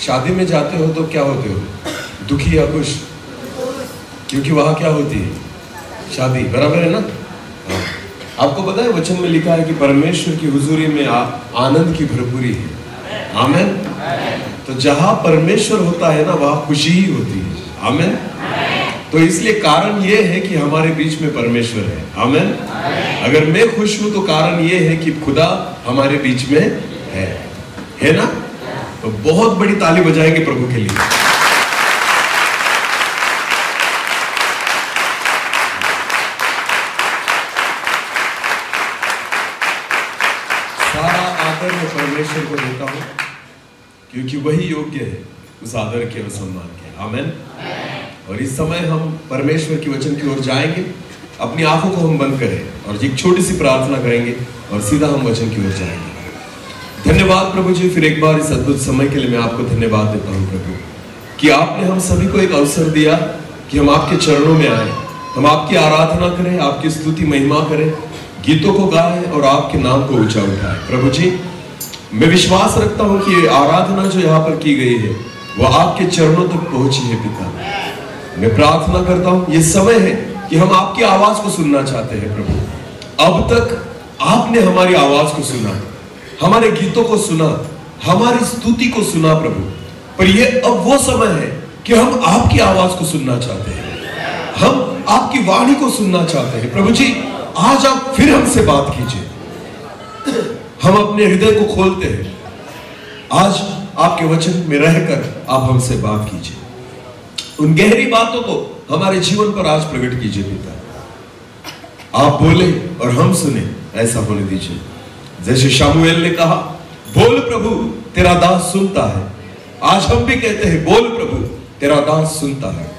शादी में जाते हो तो क्या होते हो, दुखी या खुश? क्योंकि वहां क्या होती है, शादी, बराबर है ना? हाँ। आपको पता है वचन में लिखा है कि परमेश्वर की हुजूरी में आनंद की भरपूरी है। आमेन। तो जहां परमेश्वर होता है ना वहां खुशी ही होती है। आमेन। तो इसलिए कारण ये है कि हमारे बीच में परमेश्वर है। आमेन। अगर मैं खुश हूं तो कारण ये है कि खुदा हमारे बीच में है ना? तो बहुत बड़ी ताली बजाएंगे प्रभु के लिए। सारा आदर मैं परमेश्वर को देता हूं क्योंकि वही योग्य है उस आदर के और सम्मान के। आमेन। और इस समय हम परमेश्वर की वचन की ओर जाएंगे। अपनी आंखों को हम बंद करें और एक छोटी सी प्रार्थना करेंगे और सीधा हम वचन की ओर जाएंगे। धन्यवाद प्रभु जी, फिर एक बार इस अद्भुत समय के लिए मैं आपको धन्यवाद देता हूं प्रभु कि आपने हम सभी को एक अवसर दिया कि हम आपके चरणों में आए, हम आपकी आराधना करें, आपकी स्तुति महिमा करें, गीतों को गाएं और आपके नाम को ऊंचा उठाएं। प्रभु जी, मैं विश्वास रखता हूं कि आराधना जो यहाँ पर की गई है वह आपके चरणों तक पहुंची है। पिता, मैं प्रार्थना करता हूं ये समय है कि हम आपकी आवाज को सुनना चाहते हैं प्रभु। अब तक आपने हमारी आवाज को सुना, हमारे गीतों को सुना, हमारी स्तुति को सुना प्रभु, पर ये अब वो समय है कि हम आपकी आवाज को सुनना चाहते हैं, हम आपकी वाणी को सुनना चाहते हैं। प्रभु जी, आज आप फिर हमसे बात कीजिए। हम अपने हृदय को खोलते हैं, आज आपके वचन में रहकर आप हमसे बात कीजिए। उन गहरी बातों को हमारे जीवन पर आज प्रकट कीजिए पिता। आप बोले और हम सुने, ऐसा होने दीजिए। जैसे शमूएल ने कहा, बोल प्रभु तेरा दास सुनता है, आज हम भी कहते हैं बोल प्रभु तेरा दास सुनता है।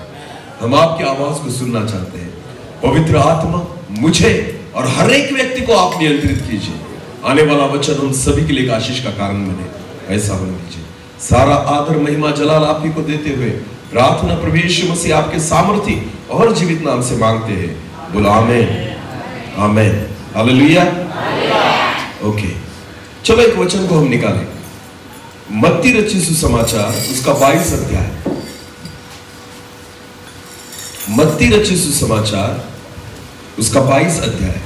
हम आपकी आवाज को सुनना चाहते हैं। पवित्र आत्मा मुझे और हर एक व्यक्ति को आप नियंत्रित कीजिए। आने वाला वचन हम सभी के लिए आशीष का कारण बने, ऐसा होने दीजिए। सारा आदर महिमा जलाल आप ही को देते हुए प्रार्थना प्रभु यीशु मसीह आपके सामर्थी और जीवित नाम से मांगते हैं। बोलो आमीन, आमीन, हालेलुया। ओके, चलो एक वचन को हम निकालें। मत्ती रचित सुसमाचार उसका 22 अध्याय। मत्ती रचित सुसमाचार उसका 22 अध्याय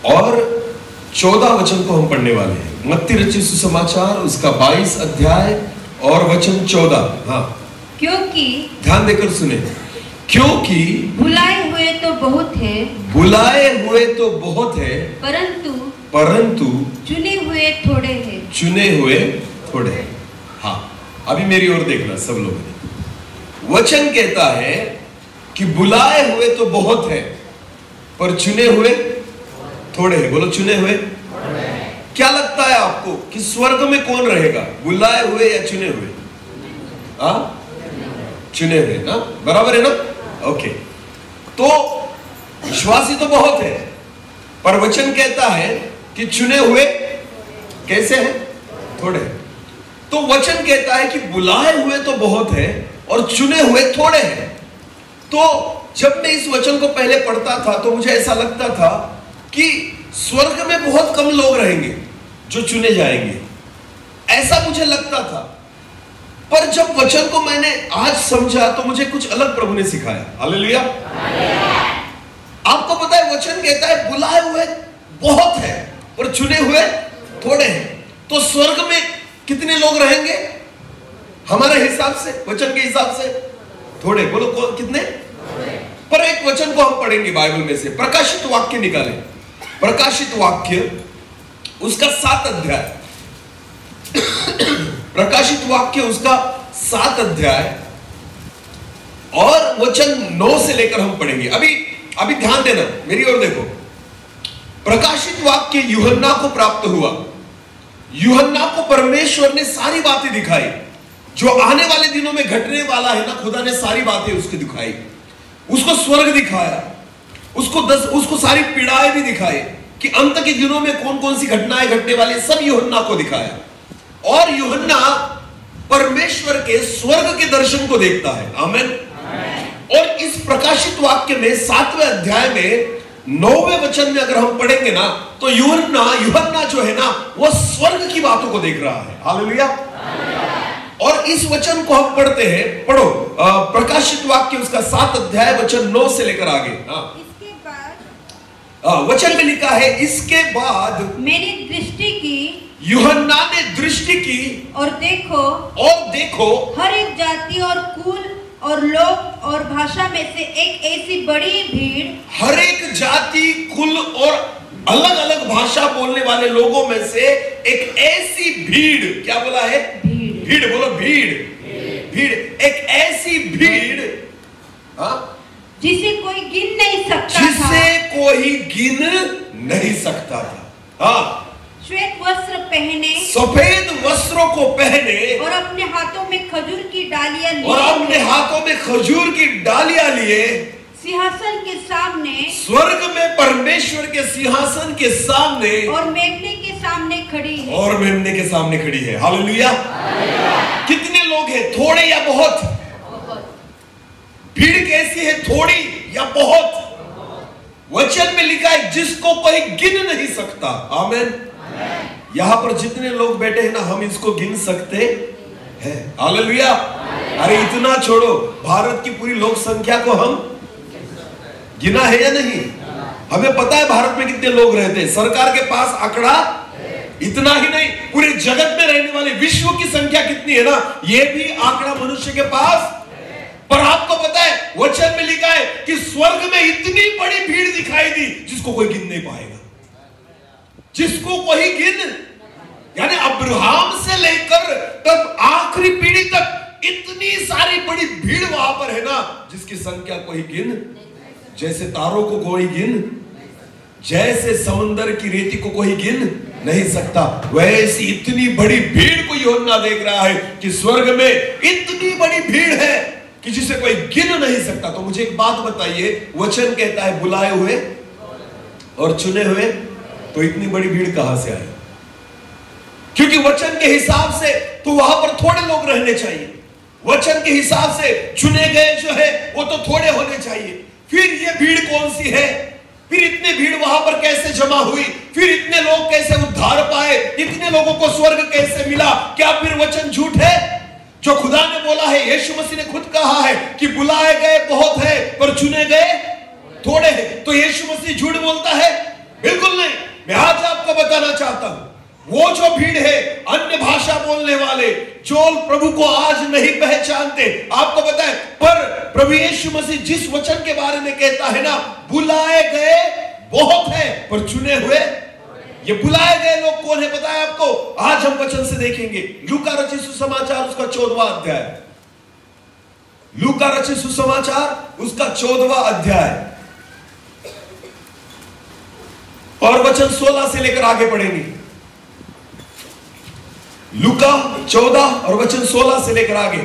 और 14 वचन को हम पढ़ने वाले हैं। मत्ती रचित सुसमाचार उसका 22 अध्याय और वचन 14। हाँ, क्योंकि, ध्यान देकर सुने, क्योंकि बुलाए हुए तो बहुत है, बुलाए हुए तो बहुत है, परंतु चुने हुए थोड़े हैं, चुने हुए थोड़े हैं। हाँ, अभी मेरी ओर देखना सब लोग। वचन कहता है कि बुलाए हुए तो बहुत है पर चुने हुए थोड़े हैं। बोलो चुने हुए। क्या लगता है आपको कि स्वर्ग में कौन रहेगा, बुलाए हुए या चुने हुए? चुने हुए ना, बराबर है ना? ओके, तो विश्वासी तो बहुत है पर वचन कहता है कि चुने हुए कैसे हैं? थोड़े। तो वचन कहता है कि बुलाए हुए तो बहुत है और चुने हुए थोड़े हैं। तो जब मैं इस वचन को पहले पढ़ता था तो मुझे ऐसा लगता था कि स्वर्ग में बहुत कम लोग रहेंगे जो चुने जाएंगे, ऐसा मुझे लगता था। पर जब वचन को मैंने आज समझा तो मुझे कुछ अलग प्रभु ने सिखाया। हालेलुया। आपको पता है वचन कहता है बुलाए हुए बहुत है और चुने हुए थोड़े हैं। तो स्वर्ग में कितने लोग रहेंगे हमारे हिसाब से, वचन के हिसाब से? थोड़े। बोलो कितने? पर एक वचन को हम पढ़ेंगे बाइबल में से, प्रकाशित वाक्य निकालें। प्रकाशित वाक्य उसका 7 अध्याय। प्रकाशित वाक्य उसका 7 अध्याय और वचन 9 से लेकर हम पढ़ेंगे। अभी ध्यान देना, मेरी ओर देखो। प्रकाशित वाक्य यूहन्ना को प्राप्त हुआ। यूहन्ना को परमेश्वर ने सारी बातें दिखाई जो आने वाले दिनों में घटने वाला है ना। खुदा ने सारी बातें उसको दिखाई, उसको स्वर्ग दिखाया, उसको सारी पीड़ाएं भी दिखाई कि अंत के दिनों में कौन कौन सी घटनाएं घटने वाली, सब यूहन्ना को दिखाया। और यूहन्ना परमेश्वर के स्वर्ग के दर्शन को देखता है। आमीन। और इस प्रकाशित वाक्य में 7वें अध्याय में 9वें वचन में अगर हम पढ़ेंगे ना, तो यूहन्ना जो है ना, वो स्वर्ग की बातों को देख रहा है। हालेलुया। और इस वचन को हम पढ़ते हैं, पढ़ो प्रकाशित वाक्य उसका 7 अध्याय वचन 9 से लेकर आगे। इसके बाद वचन में लिखा है, इसके बाद मैंने दृष्टि की, यूहन्ना ने दृष्टि की, और देखो हर एक जाति और कुल और लोग और भाषा में से एक ऐसी बड़ी भीड़, हर एक जाति, कुल और अलग अलग भाषा बोलने वाले लोगों में से एक ऐसी भीड़, क्या बोला है? भीड़ बोलो, भीड़, एक ऐसी भीड़, जिसे कोई गिन नहीं सकता, जिसे कोई गिन नहीं सकता था। श्वेत वस्त्र पहने, सफेद वस्त्रों को पहने, और अपने हाथों में खजूर की डालियां लिए, और अपने हाथों में खजूर की डालियां लिए, सिंहासन के सामने, स्वर्ग में परमेश्वर के सिंहासन के सामने, और मेमने के सामने खड़ी है। और मेमने के सामने खड़ी है। हालेलुया। कितने लोग हैं? थोड़े या बहुत? भीड़ कैसी है? थोड़ी या बहुत? वचन में लिखा है, जिसको कोई गिन नहीं सकता। आमीन। यहां पर जितने लोग बैठे हैं ना, हम इसको गिन सकते हैं। हालेलुया। अरे इतना छोड़ो, भारत की पूरी लोक संख्या को हम गिना है या नहीं? हमें पता है भारत में कितने लोग रहते हैं। सरकार के पास आंकड़ा इतना ही नहीं, पूरे जगत में रहने वाले विश्व की संख्या कितनी है ना, यह भी आंकड़ा मनुष्य के पास। पर आपको पता है, वचन में लिखा है कि स्वर्ग में इतनी बड़ी भीड़ दिखाई दी, जिसको कोई गिन नहीं पाएगा, जिसको कोई गिन, यानी अब्राहम से लेकर तब आखिरी पीढ़ी तक इतनी सारी बड़ी भीड़ वहां पर है ना, जिसकी संख्या कोई गिन, जैसे तारों को कोई गिन, जैसे समुद्र की रेती को कोई गिन नहीं सकता, वैसी इतनी बड़ी भीड़ को यूहन्ना देख रहा है कि स्वर्ग में इतनी बड़ी भीड़ है कि जिसे कोई गिन नहीं सकता। तो मुझे एक बात बताइए, वचन कहता है बुलाए हुए और चुने हुए, तो इतनी बड़ी भीड़ कहां से आई? क्योंकि वचन के हिसाब से तो वहां पर थोड़े लोग रहने चाहिए, वचन के हिसाब से चुने गए जो है वो तो थोड़े होने चाहिए। फिर ये भीड़ कौन सी है? फिर इतनी भीड़ वहां पर कैसे जमा हुई? फिर इतने लोग कैसे उद्धार पाए? इतने लोगों को स्वर्ग कैसे मिला? क्या फिर वचन झूठ है? जो खुदा ने बोला है, यीशु मसीह ने खुद कहा है कि बुलाए गए बहुत है पर चुने गए थोड़े हैं, तो यीशु मसीह झूठ बोलता है? बिल्कुल नहीं। मैं आज आपको बताना चाहता हूं, वो जो भीड़ है, अन्य भाषा बोलने वाले जो प्रभु को आज नहीं पहचानते, आपको पता है, पर प्रभु यीशु मसीह जिस वचन के बारे में कहता है ना, बुलाए गए बहुत है पर चुने हुए, ये बुलाए गए लोग कौन है पता है आपको? आज हम वचन से देखेंगे। लूका रचित सुसमाचार उसका 14वां अध्याय, लूका रचित सुसमाचार उसका 14वां अध्याय, और वचन 16 से लेकर आगे पढ़ेंगे। लूका 14 और वचन 16 से लेकर आगे।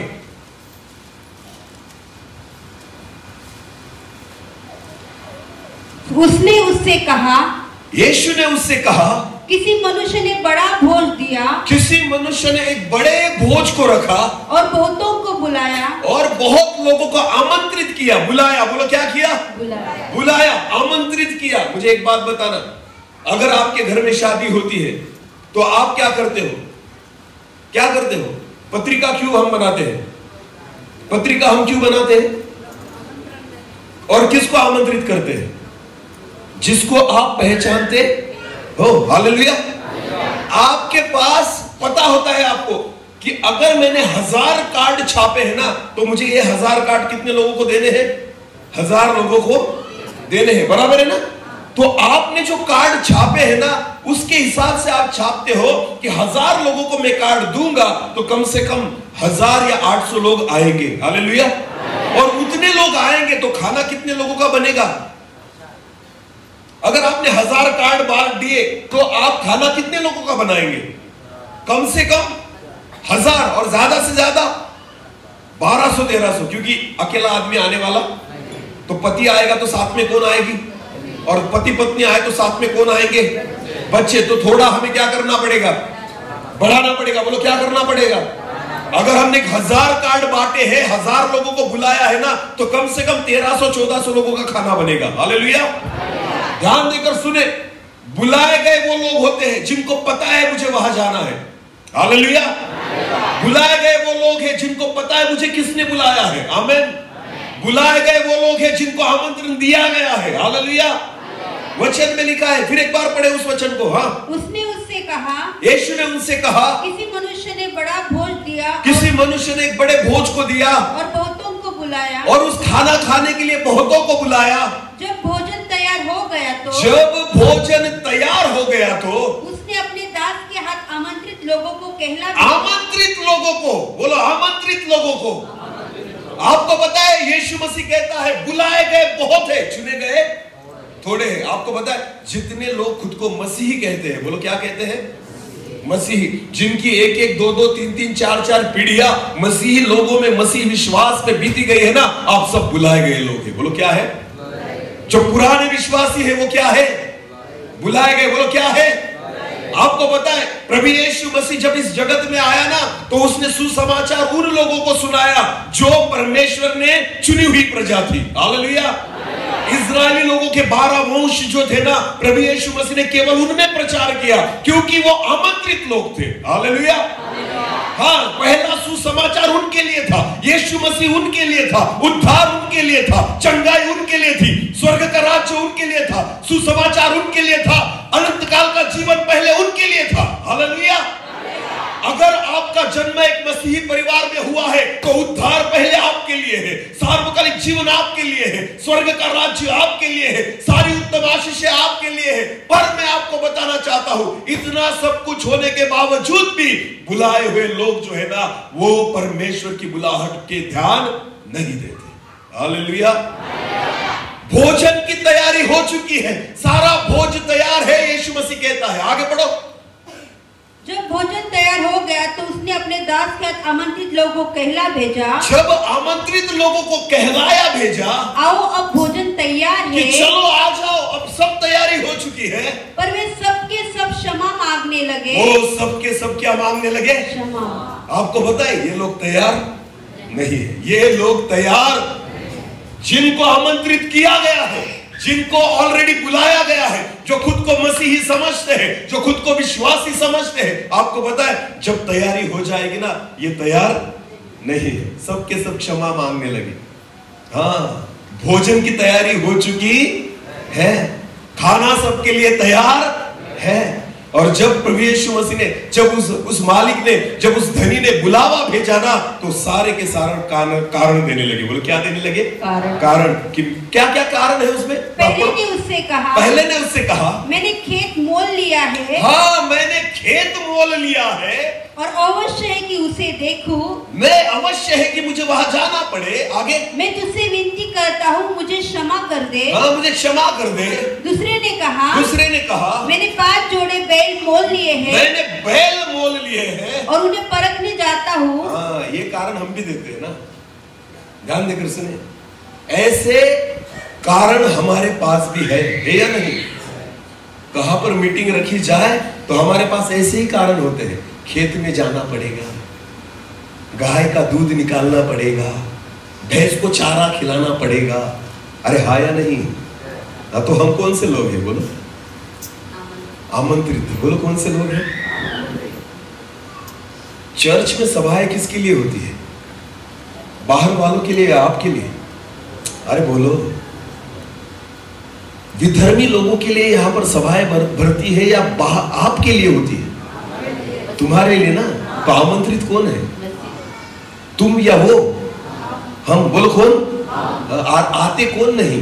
उसने उससे कहा, यीशु ने उससे कहा, किसी मनुष्य ने बड़ा भोज दिया, किसी मनुष्य ने एक बड़े भोज को रखा और बहुतों को बुलाया, और बहुत लोगों को आमंत्रित किया। बुलाया, बोलो क्या किया? बुलाया, आमंत्रित किया। मुझे एक बात बताना, अगर आपके घर में शादी होती है तो आप क्या करते हो? क्या करते हो? पत्रिका क्यों हम बनाते हैं? पत्रिका हम क्यों बनाते हैं? और किसको आमंत्रित करते हैं? जिसको आप पहचानते हो। हालेलुया। आपके पास पता होता है आपको कि अगर मैंने 1000 कार्ड छापे हैं ना, तो मुझे ये 1000 कार्ड कितने लोगों को देने हैं? 1000 लोगों को देने हैं, बराबर है ना? तो आपने जो कार्ड छापे हैं ना, उसके हिसाब से आप छापते हो कि 1000 लोगों को मैं कार्ड दूंगा तो कम से कम 1000 या 800 लोग आएंगे। हालेलुया। और उतने लोग आएंगे तो खाना कितने लोगों का बनेगा? अगर आपने 1000 कार्ड बांट दिए तो आप खाना कितने लोगों का बनाएंगे? कम से कम 1000 और ज्यादा से ज्यादा 1200-1300, क्योंकि अकेला आदमी आने वाला, तो पति आएगा तो साथ में कौन आएगी? और पति पत्नी आए तो साथ में कौन आएंगे? बच्चे। तो थोड़ा हमें क्या करना पड़ेगा? बढ़ाना पड़ेगा। बोलो क्या करना पड़ेगा? अगर हमने 1000 कार्ड बांटे हैं, 1000 लोगों को बुलाया है ना, तो कम से कम 1300-1400 लोगों का खाना बनेगा। हालेलुया। ध्यान देकर सुने, बुलाए गए वो लोग होते हैं जिनको पता है मुझे वहां जाना है। हालेलुया। बुलाए गए वो लोग हैं जिनको पता है मुझे किसने बुलाया है। आमीन। बुलाए गए वो लोग हैं जिनको आमंत्रण दिया गया है। हालेलुया। वचन में लिखा है, फिर एक बार पढ़े उस वचन को। हाँ, उसने उससे कहा, यीशु ने उनसे कहा, किसी मनुष्य ने बड़ा भोज दिया, किसी मनुष्य ने एक बड़े भोज को दिया और बहुतों को बुलाया, और उस खाना खाने के लिए बहुतों को बुलाया। जब भोजन तैयार हो गया तो जब भोजन तैयार हो गया तो उसने अपने दास के हाथ आमंत्रित लोगों को कहला, आमंत्रित लोगों को, बोलो आमंत्रित लोगों को। आपको पता है यीशु मसीह कहता है बुलाए गए बहुत है, चुने गए थोड़े हैं। आपको पता है जितने लोग खुद को मसीही कहते हैं, बोलो क्या कहते हैं? मसीही, जिनकी एक एक दो दो तीन तीन चार चार पीढ़ियां मसीही लोगों में मसीह विश्वास पे बीती गई है ना, आप सब बुलाए गए लोग हैं। बोलो क्या है? जो पुराने विश्वासी है वो क्या है? बुलाए गए। बोलो क्या है? आपको पता है प्रभु यीशु मसीह जब इस जगत में आया ना, तो उसने सुसमाचार उन लोगों को सुनाया जो परमेश्वर ने चुनी हुई प्रजा थी। हालेलुया। इजरायली लोगों के 12 वंश जो थे ना, प्रभु यीशु मसीह ने केवल उनमें प्रचार किया क्योंकि वो आमंत्रित लोग थे। हालेलुया। हाँ, पहला सुसमाचार उनके लिए था, यीशु मसीह उनके लिए था, उद्धार उनके लिए था, चंगाई उनके लिए थी, स्वर्ग का राज्य उनके लिए था, सुसमाचार उनके लिए था, अनंत काल का जीवन पहले उनके लिए था। हालेलुया। अगर आपका जन्म एक मसीही परिवार में हुआ है तो उद्धार पहले आपके लिए है, सार्वकालिक जीवन आपके लिए है, स्वर्ग का राज्य आपके लिए है, सारी उत्तम आशीषें आपके लिए है। पर मैं आपको बताना चाहता हूं, इतना सब कुछ होने के बावजूद भी बुलाए हुए लोग जो है ना, वो परमेश्वर की बुलाहट के ध्यान नहीं देते। हालेलुया। भोजन की तैयारी हो चुकी है, सारा भोज तैयार है, यीशु मसीह कहता है। आगे पढ़ो। जब भोजन तैयार हो गया तो उसने अपने दास के हाथ आमंत्रित लोगों को कहला भेजा। जब आमंत्रित लोगों को कहलाया भेजा, आओ अब भोजन तैयार है, कि चलो आ जाओ, अब सब तैयारी हो चुकी है। पर वे सबके सब क्षमा मांगने लगे। वो सबके सब क्या मांगने लगे? क्षमा। आपको पता है ये लोग तैयार नहीं है। ये लोग तैयार, जिनको आमंत्रित किया गया है, जिनको ऑलरेडी बुलाया गया है, जो खुद को मसीही समझते हैं, जो खुद को विश्वासी समझते हैं, आपको पता है जब तैयारी हो जाएगी ना, ये तैयार नहीं है। सबके सब क्षमा मांगने लगे। हाँ, भोजन की तैयारी हो चुकी है, खाना सबके लिए तैयार है। और जब प्रभु यीशु मसीह ने, जब उस मालिक ने, जब उस धनी ने बुलावा भेजा ना, तो सारे के सारे कारण देने लगे। बोलो क्या देने लगे? कारण। कि क्या क्या कारण है उसमें? पहले ने उससे कहा, मैंने खेत मोल लिया है। हाँ, मैंने खेत मोल लिया है और अवश्य है कि उसे देखूं। मैं अवश्य है कि मुझे वहां जाना पड़े। आगे, मैं तुझसे विनती करता हूँ, मुझे क्षमा कर दे। हाँ, मुझे क्षमा कर दे। दूसरे ने कहा, मैंने 5 जोड़े बैल मोल लिए हैं। मैंने बैल मोल लिए हैं और उन्हें परखने जाता हूँ। हाँ, ये कारण हम भी देते हैं ना। ध्यान देकर सुने, ऐसे कारण हमारे पास भी है या नहीं? कहां पर मीटिंग रखी जाए तो हमारे पास ऐसे ही कारण होते हैं। खेत में जाना पड़ेगा, गाय का दूध निकालना पड़ेगा, भैंस को चारा खिलाना पड़ेगा। अरे हाँ या नहीं? हाँ, तो हम कौन से लोग हैं? बोलो आमंत्रित। बोलो कौन से लोग हैं? चर्च में सभाएं किसके लिए होती है? बाहर वालों के लिए या आपके लिए? अरे बोलो, विधर्मी लोगों के लिए यहां पर सभाएं भरती है या आपके लिए होती है? तुम्हारे लिए ना। तो आमंत्रित कौन है? तुम या वो? हम। बोलो कौन? आते कौन नहीं?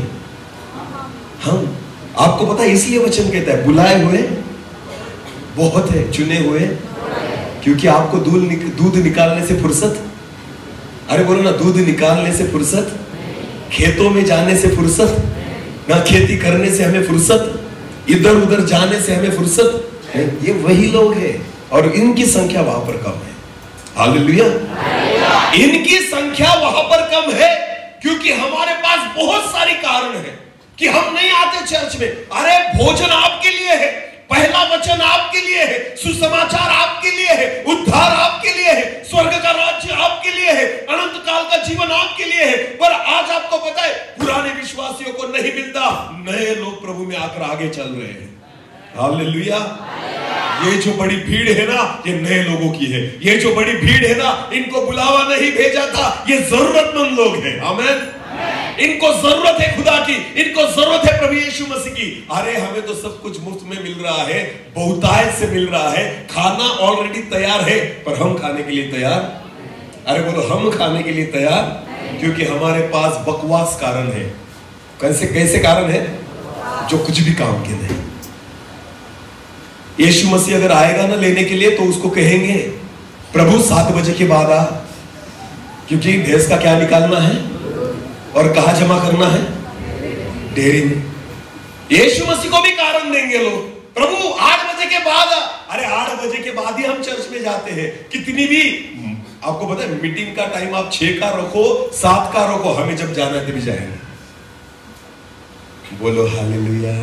हम। आपको पता है इसलिए वचन कहता है बुलाए हुए बहुत है, चुने हुए, क्योंकि आपको दूध निकालने से फुर्सत। अरे बोलो ना, दूध निकालने से फुर्सत, खेतों में जाने से फुर्सत ना, खेती करने से हमें फुर्सत, इधर उधर जाने से हमें फुर्सत। ये वही लोग हैं और इनकी संख्या वहां पर कम है। हालेलुया। इनकी संख्या वहां पर कम है क्योंकि हमारे पास बहुत सारी कारण है कि हम नहीं आते चर्च में। अरे भोजन आपके लिए है, पहला वचन आपके लिए है, सुसमाचार आपके लिए है, उद्धार आपके लिए है, स्वर्ग का राज्य आपके लिए है, अनंत काल का जीवन आपके लिए है। पर आज आपको पता है पुराने विश्वासियों को नहीं मिलता, नए लोग प्रभु में आकर आगे चल रहे हैं। हालेलुया। ये जो बड़ी भीड़ है ना, ये नए लोगों की है। ये जो बड़ी भीड़ है ना, इनको बुलावा नहीं भेजा था, ये जरूरतमंद लोग हैं। आमीन। इनको जरूरत है खुदा की, इनको जरूरत है प्रभु यीशु मसीह की। अरे हमें तो सब कुछ मुफ्त में मिल रहा है, बहुतायत से मिल रहा है, खाना ऑलरेडी तैयार है, पर हम खाने के लिए तैयार। अरे बोलो, हम खाने के लिए तैयार, क्योंकि हमारे पास बकवास कारण है। कैसे कारण है? जो कुछ भी काम के नहीं। यीशु मसीह अगर आएगा ना लेने के लिए, तो उसको कहेंगे प्रभु 7 बजे के बाद आ, क्योंकि भैंस का क्या निकालना है और कहां जमा करना है? डेयरी में। यीशु मसीह को भी कारण देंगे लोग, प्रभु 8 बजे के बाद आ। अरे 8 बजे के बाद ही हम चर्च में जाते हैं। कितनी भी आपको पता है, मीटिंग का टाइम आप 6 का रखो, 7 का रखो, हमें जब जाना है तभी जाएंगे। बोलो हालेलुया।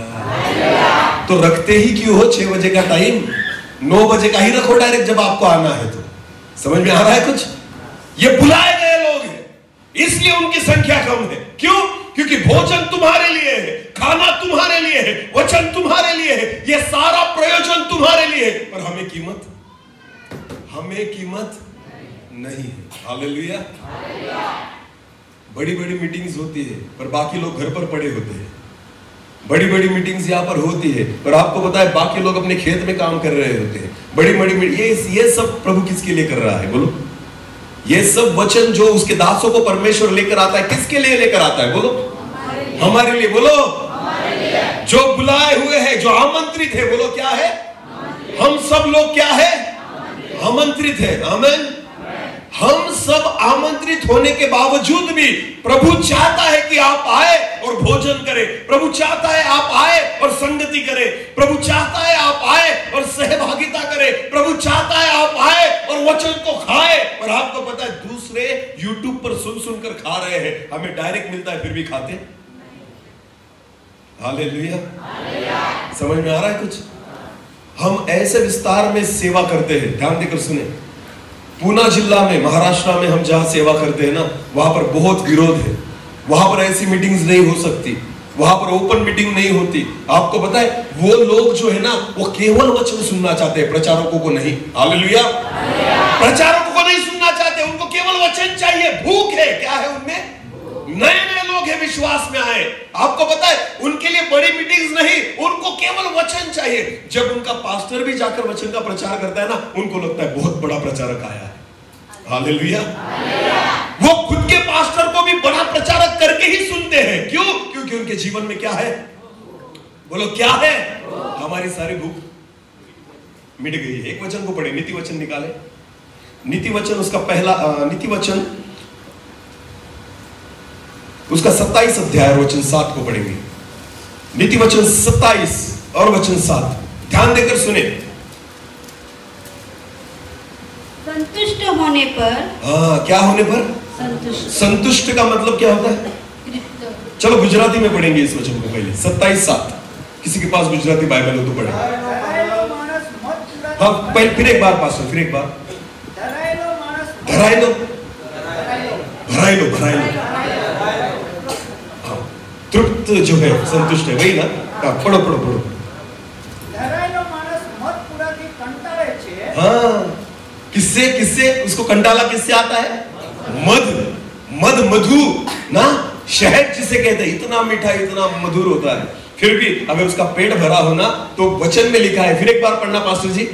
तो रखते ही क्यों हो 6 बजे का टाइम? 9 बजे का ही रखो डायरेक्ट, जब आपको आना है। तो समझ में आ रहा है कुछ? ये बुलाए गए लोग हैं, इसलिए उनकी संख्या कम है। क्यों? क्योंकि भोजन तुम्हारे लिए है, खाना तुम्हारे लिए है, वचन तुम्हारे लिए है, ये सारा प्रयोजन तुम्हारे लिए है, पर हमें कीमत नहीं है। हालेलुया। बड़ी बड़ी मीटिंग्स होती है, पर बाकी लोग घर पर पड़े होते हैं। बड़ी बड़ी मीटिंग्स यहाँ पर होती है, पर आपको पता है बाकी लोग अपने खेत में काम कर रहे होते हैं। बड़ी ये सब प्रभु किसके लिए कर रहा है? बोलो, ये सब वचन जो उसके दासों को परमेश्वर लेकर आता है, किसके लिए लेकर आता है? बोलो, हमारे लिए। बोलो, जो बुलाए हुए हैं, जो आमंत्रित है। बोलो, क्या है? हम सब लोग क्या है? आमंत्रित है। आमीन। हम सब आमंत्रित होने के बावजूद भी प्रभु चाहता है कि आप आए और भोजन करें। प्रभु चाहता है आप आए और संगति करें। प्रभु चाहता है आप आए और सहभागिता करें। प्रभु चाहता है आप आए और वचन को खाए। और आपको पता है, दूसरे YouTube पर सुनकर खा रहे हैं, हमें डायरेक्ट मिलता है फिर भी खाते। हालेलुया। समझ में आ रहा है कुछ? हम ऐसे विस्तार में सेवा करते हैं। ध्यान देकर सुने। पूना जिला में, महाराष्ट्र में हम जहां सेवा करते हैं ना, वहां पर बहुत विरोध है। वहां पर ऐसी मीटिंग्स नहीं हो सकती, वहां पर ओपन मीटिंग नहीं होती। आपको पता है, वो लोग जो है ना, वो केवल वचन सुनना चाहते हैं, प्रचारकों को नहीं। हालेलुया। प्रचारकों को नहीं सुनना चाहते, उनको केवल वचन चाहिए। भूख है, क्या है उनमें? नए लोग हैं, विश्वास में आए। आपको पता है, उनके लिए बड़ी मीटिंग्स नहीं, उनको केवल वचन चाहिए। जब उनका पास्टर भी जाकर वचन का प्रचार करता है ना, उनको लगता है बहुत बड़ा प्रचारक आया है। हालेलुया। वो खुद के पास्टर को भी बड़ा प्रचारक करके ही सुनते हैं। क्यों? क्योंकि उनके जीवन में क्या है? बोलो, क्या है? हमारी सारी भूख मिट गई है। एक वचन को पढ़े, नीति वचन निकाले। नीति वचन उसका पहला नीति वचन उसका 27 अध्याय और वचन 7 को पढ़ेंगे। नीति वचन 27 और वचन 7, ध्यान देकर सुने। संतुष्ट होने पर। हाँ, क्या होने पर? संतुष्ट का मतलब क्या होता है? चलो गुजराती में पढ़ेंगे इस वचन को पहले। 27:7। किसी के पास गुजराती बाइबल हो तो पढ़े। हाँ, पहले फिर एक बार पास, फिर एक बार। धराई लो। तृप्त जो है, संतुष्ट है, वही ना? पढ़ो। हाँ, किससे उसको कंटाला किससे आता है? मधु ना, शहद जिसे कहते हैं। इतना मीठा, इतना मधुर होता है। फिर भी अगर उसका पेट भरा हो ना, तो वचन में लिखा है। फिर एक बार पढ़ना पास्टर जी।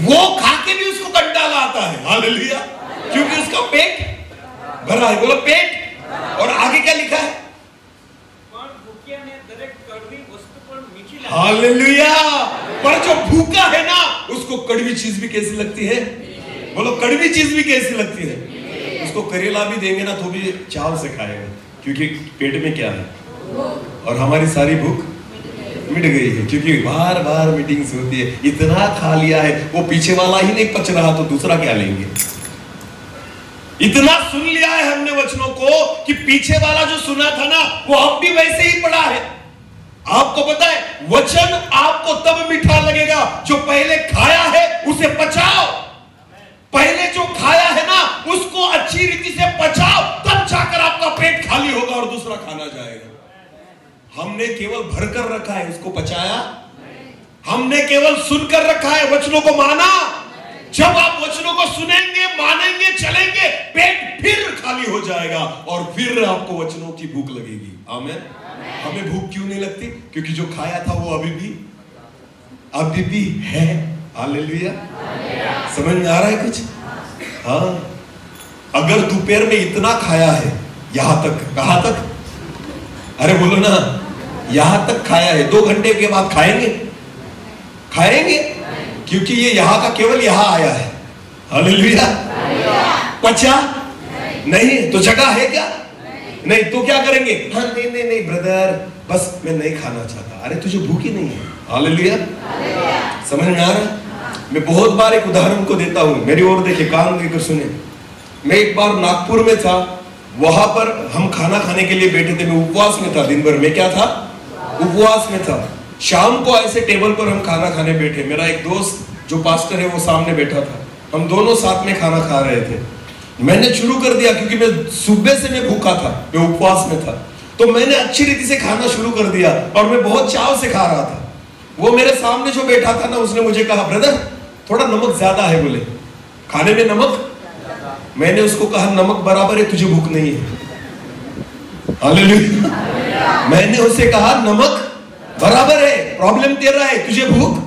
वो खा के भी उसको कंटाला आता है। हालेलुया। क्योंकि उसका पेट भरा है। बोलो, पेट। और आगे क्या लिखा है? हालेलुया। पर जो भूखा है ना, उसको कड़वी चीज भी कैसी लगती है? बोलो, कड़वी चीज भी कैसी लगती है? उसको करेला भी देंगे ना, तो भी चाव से खाएगा, क्योंकि पेट में क्या है? और हमारी सारी भूख मिट गई है, क्योंकि बार बार मीटिंग्स होती है। इतना खा लिया है, वो पीछे वाला ही नहीं पच रहा, तो दूसरा क्या लेंगे? इतना सुन लिया है हमने वचनों को कि पीछे वाला जो सुना था ना, वो अब भी वैसे ही पड़ा है। आपको पता है, वचन आपको तब मीठा लगेगा जो पहले खाया है उसे पचाओ। पहले जो खाया है ना, उसको अच्छी रीति से पचाओ, तब जाकर आप खाली होगा और दूसरा खाना जाएगा। हमने केवल भरकर रखा है, उसको पचाया। हमने केवल सुनकर रखा है, वचनों को माना। जब आप वचनों को सुनेंगे, मानेंगे, चलेंगे, पेट फिर खाली हो जाएगा और फिर आपको वचनों की भूख लगेगी। आमीन। हमें भूख क्यों नहीं लगती? क्योंकि जो खाया था वो अभी भी है। हालेलुया। समझ में आ रहा है कुछ? हाँ, अगर दोपहर में इतना खाया है, यहां तक, कहां तक? अरे बोलो ना, यहां तक खाया है, 2 घंटे के बाद खाएंगे? क्योंकि ये यहां का केवल यहां आया है। हालेलुया। पचा नहीं तो जगह है क्या? नहीं तो क्या करेंगे? हाँ नहीं ब्रदर, बस मैं नहीं खाना चाहता। अरे तुझे भूख ही नहीं है। हालेलुया। समझ में आ रहा? मैं बहुत बार एक उदाहरण को देता हूं, मेरी ओर देखिए, कान देकर सुने। मैं एक बार नागपुर में था, वहां पर हम खाना खाने के लिए बैठे थे। मैं उपवास में था, दिन भर में क्या था? उपवास में था। शाम को ऐसे टेबल पर हम खाना खाने बैठे। मेरा एक दोस्त जो पास्टर है वो सामने बैठा था, हम दोनों साथ में खाना खा रहे थे। मैंने शुरू कर दिया, क्योंकि मैं सुबह से मैं भूखा था, मैं उपवास में था, तो मैंने अच्छी रीति से खाना शुरू कर दिया और मैं बहुत चाव से खा रहा था। वो मेरे सामने जो बैठा था ना, उसने मुझे कहा, ब्रदर थोड़ा नमक ज्यादा है, बोले खाने में नमक। मैंने उसको कहा, नमक बराबर है, तुझे भूख नहीं है। हालेलुया। मैंने उसे कहा, नमक बराबर है, प्रॉब्लम तेरा है, तुझे भूख।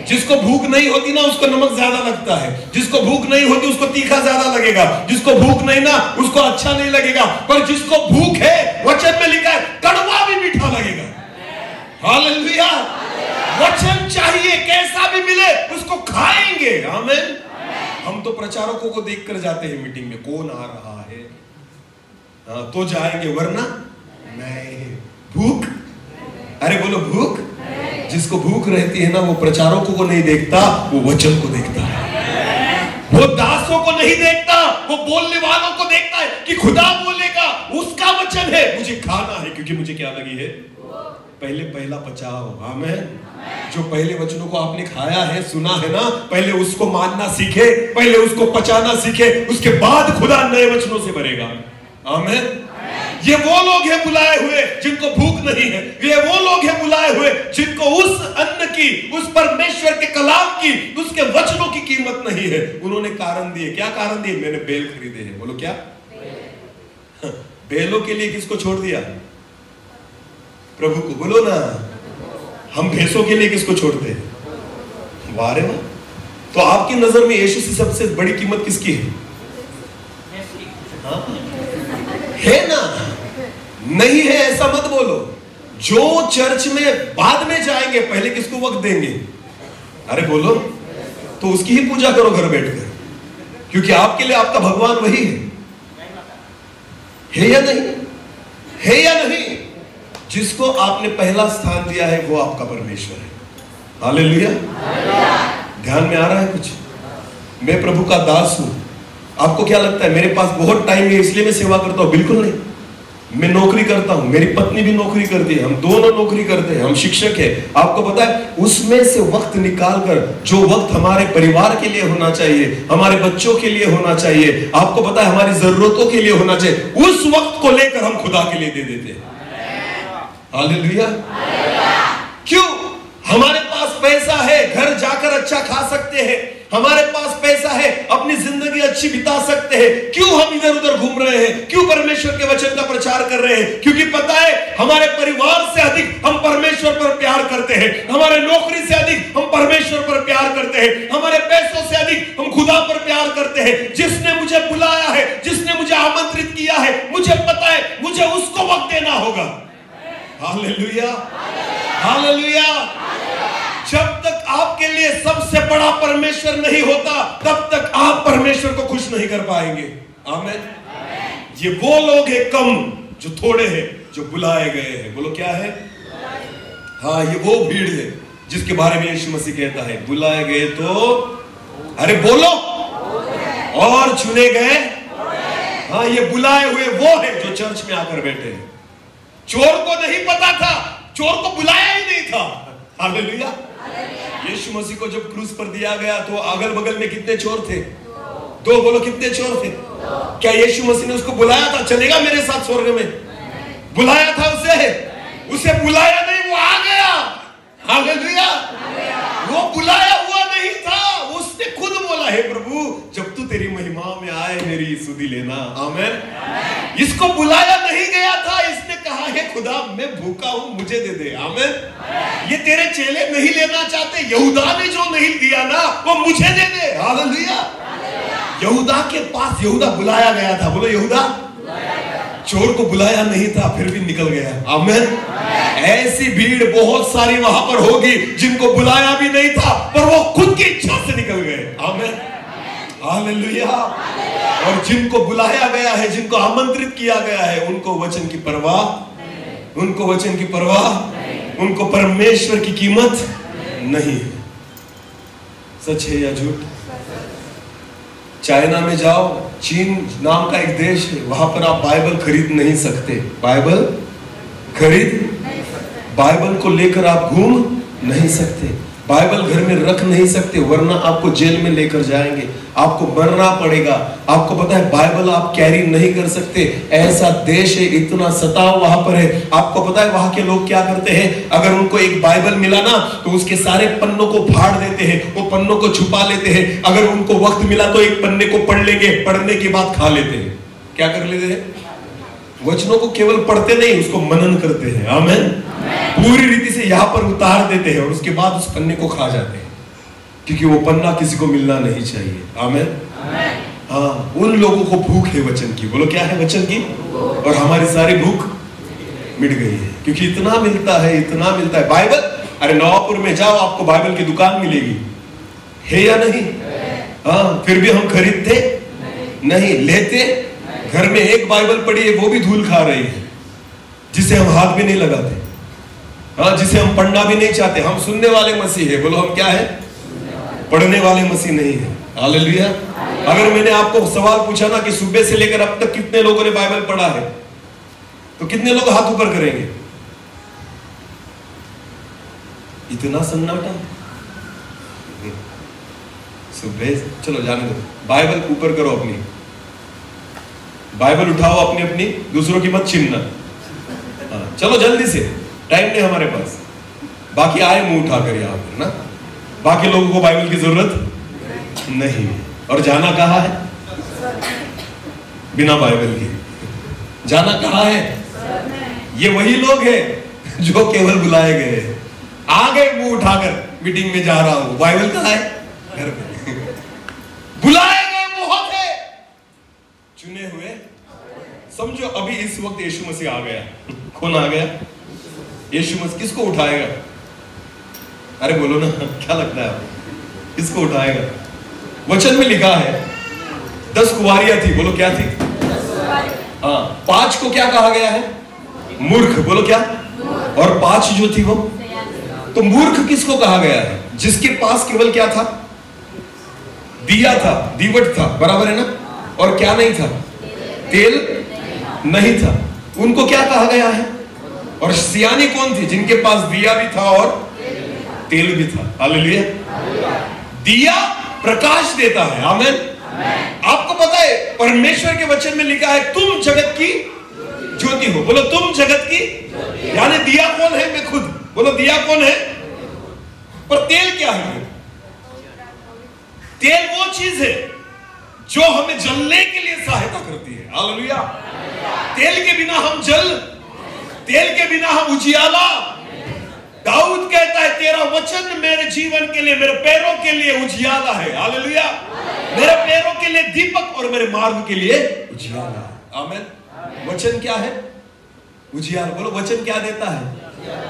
जिसको भूख नहीं होती ना, उसको नमक ज्यादा लगता है। जिसको भूख नहीं होती उसको तीखा ज्यादा लगेगा। जिसको भूख नहीं ना, उसको अच्छा नहीं लगेगा। पर जिसको भूख है, वचन में लिखा है, कड़वा भी मीठा लगेगा। हालेलुया। वचन चाहिए, कैसा भी मिले उसको खाएंगे। आमीन। हम तो प्रचारकों को देखकर जाते हैं मीटिंग में, कौन आ रहा है, हाँ, तो जाएंगे, वरना नहीं। भूख, अरे बोलो भूख। जिसको भूख रहती है ना, वो प्रचारकों को नहीं देखता, वो वचन को देखता है। वो दासों को नहीं देखता, वो बोलने वालों को देखता है कि खुदा बोलेगा, उसका वचन है, मुझे खाना है, क्योंकि मुझे क्या लगी है? पहला बचाओ। आमीन। जो पहले वचनों को आपने खाया है, सुना है ना, पहले उसको मानना सीखे, पहले उसको पचाना सीखे, उसके बाद खुदा नए वचनों से भरेगा। आमीन। ये वो लोग हैं बुलाए हुए जिनको भूख नहीं है। ये वो लोग हैं बुलाए हुए जिनको उस अन्न की, उस परमेश्वर के कलाम की, उसके वचनों की कीमत नहीं है। उन्होंने कारण दिए। क्या कारण दिए? मैंने बैल खरीदे हैं। बोलो क्या? बैलों के लिए किसको छोड़ दिया? प्रभु को। बोलो ना। हम भैंसों के लिए किसको छोड़ते हैं? वाह रे वाह। तो आपकी नजर में यीशु से सबसे बड़ी कीमत किसकी है? है ना? नहीं है ऐसा मत बोलो। जो चर्च में बाद में जाएंगे, पहले किसको वक्त देंगे? अरे बोलो। तो उसकी ही पूजा करो घर बैठकर, क्योंकि आपके लिए आपका भगवान वही है या नहीं? है या नहीं? जिसको आपने पहला स्थान दिया है वो आपका परमेश्वर है। हालेलुया। ध्यान में आ रहा है कुछ? मैं प्रभु का दास हूं। आपको क्या लगता है मेरे पास बहुत टाइम है इसलिए मैं सेवा करता हूं? बिल्कुल नहीं। मैं नौकरी करता हूं, मेरी पत्नी भी नौकरी करती है, हम दोनों नौकरी करते हैं, हम शिक्षक हैं। आपको पता है, उसमें से वक्त निकालकर जो वक्त हमारे परिवार के लिए होना चाहिए, हमारे बच्चों के लिए होना चाहिए, आपको पता है हमारी जरूरतों के लिए होना चाहिए, उस वक्त को लेकर हम खुदा के लिए दे देते हैं। हालेलुया। क्यों? हमारे पास पैसा है, घर जाकर अच्छा खा सकते हैं, हमारे पास पैसा है, अपनी जिंदगी अच्छी बिता सकते हैं, क्यों हम इधर उधर घूम रहे हैं? क्यों परमेश्वर के वचन का प्रचार कर रहे हैं? क्योंकि पता है हमारे परिवार से अधिक हम परमेश्वर पर प्यार करते हैं, हमारे नौकरी से अधिक हम परमेश्वर पर प्यार करते हैं, हमारे पैसों से अधिक हम खुदा पर प्यार करते हैं। जिसने मुझे बुलाया है, जिसने मुझे आमंत्रित किया है, मुझे पता है मुझे उसको वक्त देना होगा। हालेलुया। हालेलुया। जब तक आपके लिए सबसे बड़ा परमेश्वर नहीं होता, तब तक आप परमेश्वर को खुश नहीं कर पाएंगे। आमीन। ये वो लोग हैं कम जो थोड़े हैं, जो बुलाए गए हैं। बोलो क्या है? हाँ, ये वो भीड़ है जिसके बारे में यीशु मसीह कहता है, बुलाए गए तो, अरे बोलो, और चुने गए। हाँ, ये बुलाए हुए वो है जो चर्च में आकर बैठे हैं। चोर को नहीं पता था, चोर को बुलाया ही नहीं था। हालेलुया। यीशु मसीह को जब क्रूस पर दिया गया तो अगल बगल में कितने चोर थे? दो। बोलो कितने चोर थे? क्या यीशु मसीह ने उसको बुलाया था, चलेगा मेरे साथ स्वर्ग में? बुलाया था उसे बुलाया नहीं, वो आ गया। हालेलुया। वो बुलाया हुआ नहीं था, उसने खुद बोला, हे प्रभु जब तू तेरी महिमा में आए मेरी सुधि लेना। आमीन। इसको बुलाया नहीं गया था, इसने कहा हे खुदा मैं भूखा हूं, मुझे दे दे। आमीन। ये तेरे चेले नहीं लेना चाहते, यहूदा ने जो नहीं दिया ना वो मुझे दे दे। हालेलुया। यहूदा के पास यहूदा बुलाया गया था। बोलो यहूदा चोर को बुलाया नहीं था, फिर भी निकल गया। आमीन। ऐसी भीड़ बहुत सारी वहां पर होगी जिनको बुलाया भी नहीं था पर वो खुद की इच्छा से निकल गए। आमीन। हालेलुया। और जिनको बुलाया गया है, जिनको आमंत्रित किया गया है, उनको वचन की परवाह, उनको वचन की परवाह, उनको परमेश्वर की कीमत नहीं है। सच है या झूठ? चाइना में जाओ, चीन नाम का एक देश है, वहां पर आप बाइबल खरीद नहीं सकते। बाइबल बाइबल को लेकर आप घूम नहीं सकते, बाइबल घर में रख नहीं सकते, वरना आपको जेल में लेकर जाएंगे, आपको मरना पड़ेगा। आपको पता है बाइबल आप कैरी नहीं कर सकते। ऐसा देश है, इतना सताव वहां पर है। आपको पता है वहां के लोग क्या करते हैं? अगर उनको एक बाइबल मिला ना तो उसके सारे पन्नों को फाड़ देते हैं, वो पन्नों को छुपा लेते हैं। अगर उनको वक्त मिला तो एक पन्ने को पढ़ लेंगे, पढ़ने के बाद खा लेते हैं। क्या कर लेते हैं? वचनों को केवल पढ़ते नहीं, उसको मनन करते हैं। आमीन। पूरी रीति से यहाँ पर उतार देते हैं और उसके बाद उस पन्ने को खा जाते हैं, क्योंकि वो पन्ना किसी को मिलना नहीं चाहिए। आमीन। हाँ, उन लोगों को भूख है वचन की। बोलो क्या है? वचन की। और हमारी सारी भूख मिट गई है, क्योंकि इतना मिलता है, इतना मिलता है। बाइबल, अरे नवापुर में जाओ आपको बाइबल की दुकान मिलेगी, है या नहीं? हाँ, फिर भी हम खरीदते नहीं, लेते। घर में एक बाइबल पड़ी है, वो भी धूल खा रही है, जिसे हम हाथ भी नहीं लगाते। हाँ, जिसे हम पढ़ना भी नहीं चाहते। हम सुनने वाले मसीह है। बोलो हम क्या है? पढ़ने वाले मसीह नहीं है। हालेलुया। अगर मैंने आपको सवाल पूछा ना कि सुबह से लेकर अब तक कितने लोगों ने बाइबल पढ़ा है, तो कितने लोग हाथ ऊपर करेंगे? इतना सन्नाटा। सुबह चलो जाने दो, बाइबल ऊपर करो अपनी, बाइबल उठाओ अपनी अपनी, दूसरों की मत छीनना। हाँ, चलो जल्दी से, टाइम नहीं हमारे पास। बाकी आए मुंह उठाकर यहाँ पर ना, बाकी लोगों को बाइबल की जरूरत नहीं। और जाना कहाँ है? बिना बाइबल के जाना कहाँ है? ये वही लोग हैं जो केवल बुलाए गए, आ गए मुंह उठाकर, मीटिंग में जा रहा हूं, बाइबल कहाँ है? घर पे। बुलाए गए बहुत है, चुने हुए। समझो अभी इस वक्त यीशु मसीह आ गया। कौन आ गया? यीशु मसीह। किसको उठाएगा? अरे बोलो ना, क्या लगता है आपको किसको उठाएगा? वचन में लिखा है 10 कुंवारियां थी। बोलो क्या थी? हाँ, 5 को क्या कहा गया है? मूर्ख। बोलो क्या? और 5 जो थी वो, तो मूर्ख किसको कहा गया है? जिसके पास केवल क्या था? दिया था, दीवट था, बराबर है ना? और क्या नहीं था? तेल नहीं था। उनको क्या कहा गया है? और सियानी कौन थी? जिनके पास दिया भी था और तेल भी था। हालेलुया। दिया प्रकाश देता है। आमीन। आपको पता है परमेश्वर के वचन में लिखा है तुम जगत की ज्योति हो। बोलो तुम जगत की, यानी दिया कौन है? मैं खुद। बोलो दिया कौन है? पर तेल क्या है? तेल वो चीज है जो हमें जलने के लिए सहायता करती है। हालेलुया। तेल के बिना हम तेल के बिना हम उजियाला। दाऊद कहता है तेरा वचन मेरे जीवन के लिए, मेरे पैरों के लिए उजियाला है। हालेलुया। मेरे पैरों के लिए दीपक और मेरे मार्ग के लिए उजियाला है। आमीन। वचन क्या है? उजियाला। बोलो वचन क्या देता है?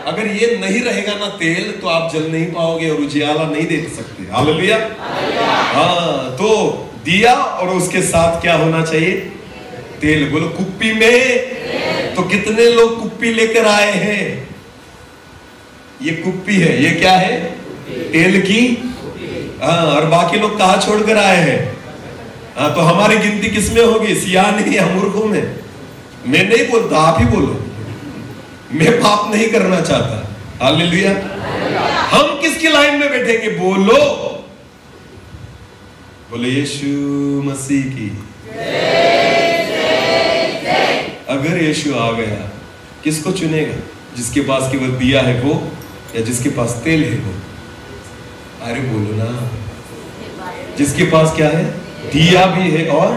अगर ये नहीं रहेगा ना तेल, तो आप जल नहीं पाओगे और उजियाला नहीं दे सकते। हालेलुया। हाँ, तो दिया और उसके साथ क्या होना चाहिए? तेल। बोलो कुप्पी में। तो कितने लोग कुप्पी लेकर आए हैं? ये कुप्पी है। ये क्या है? तेल की। हाँ, और बाकी लोग कहाँ छोड़कर आए हैं? हाँ, तो हमारी गिनती किसमें होगी? सियाने या मूर्खों में? मैं नहीं बोलता, आप ही बोलो। मैं पाप नहीं करना चाहता। हालेलुया। हम किसकी लाइन में बैठेंगे? बोलो बोले यीशु मसीह की। अगर यीशु आ गया, किसको चुनेगा? जिसके पास केवल दिया है वो, या जिसके पास तेल है वो? अरे बोलो ना, जिसके पास क्या है? दिया भी है और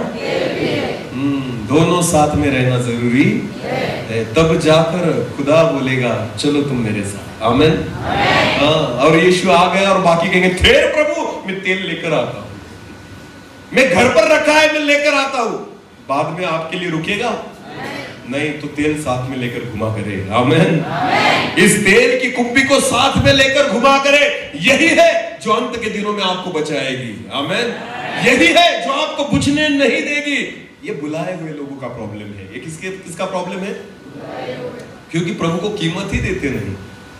दोनों साथ में रहना जरूरी है, तब जाकर खुदा बोलेगा चलो तुम मेरे साथ। आमीन। हाँ, और यीशु आ गया और बाकी कहेंगे ठहर प्रभु, मैं तेल लेकर आता हूं, मैं घर पर रखा है, मैं लेकर आता हूं। बाद में आपके लिए रुकेगा? नहीं, तो तेल साथ में लेकर घुमा करे। आमीन। इस तेल की कुप्पी को साथ में लेकर घुमा करे, यही है जो अंत के दिनों में आपको बचाएगी। आमीन। यही है जो आपको बुझने नहीं देगी। ये बुलाए हुए लोगों का प्रॉब्लम है। ये किसका प्रॉब्लम है? क्योंकि प्रभु को कीमत ही देते नहीं।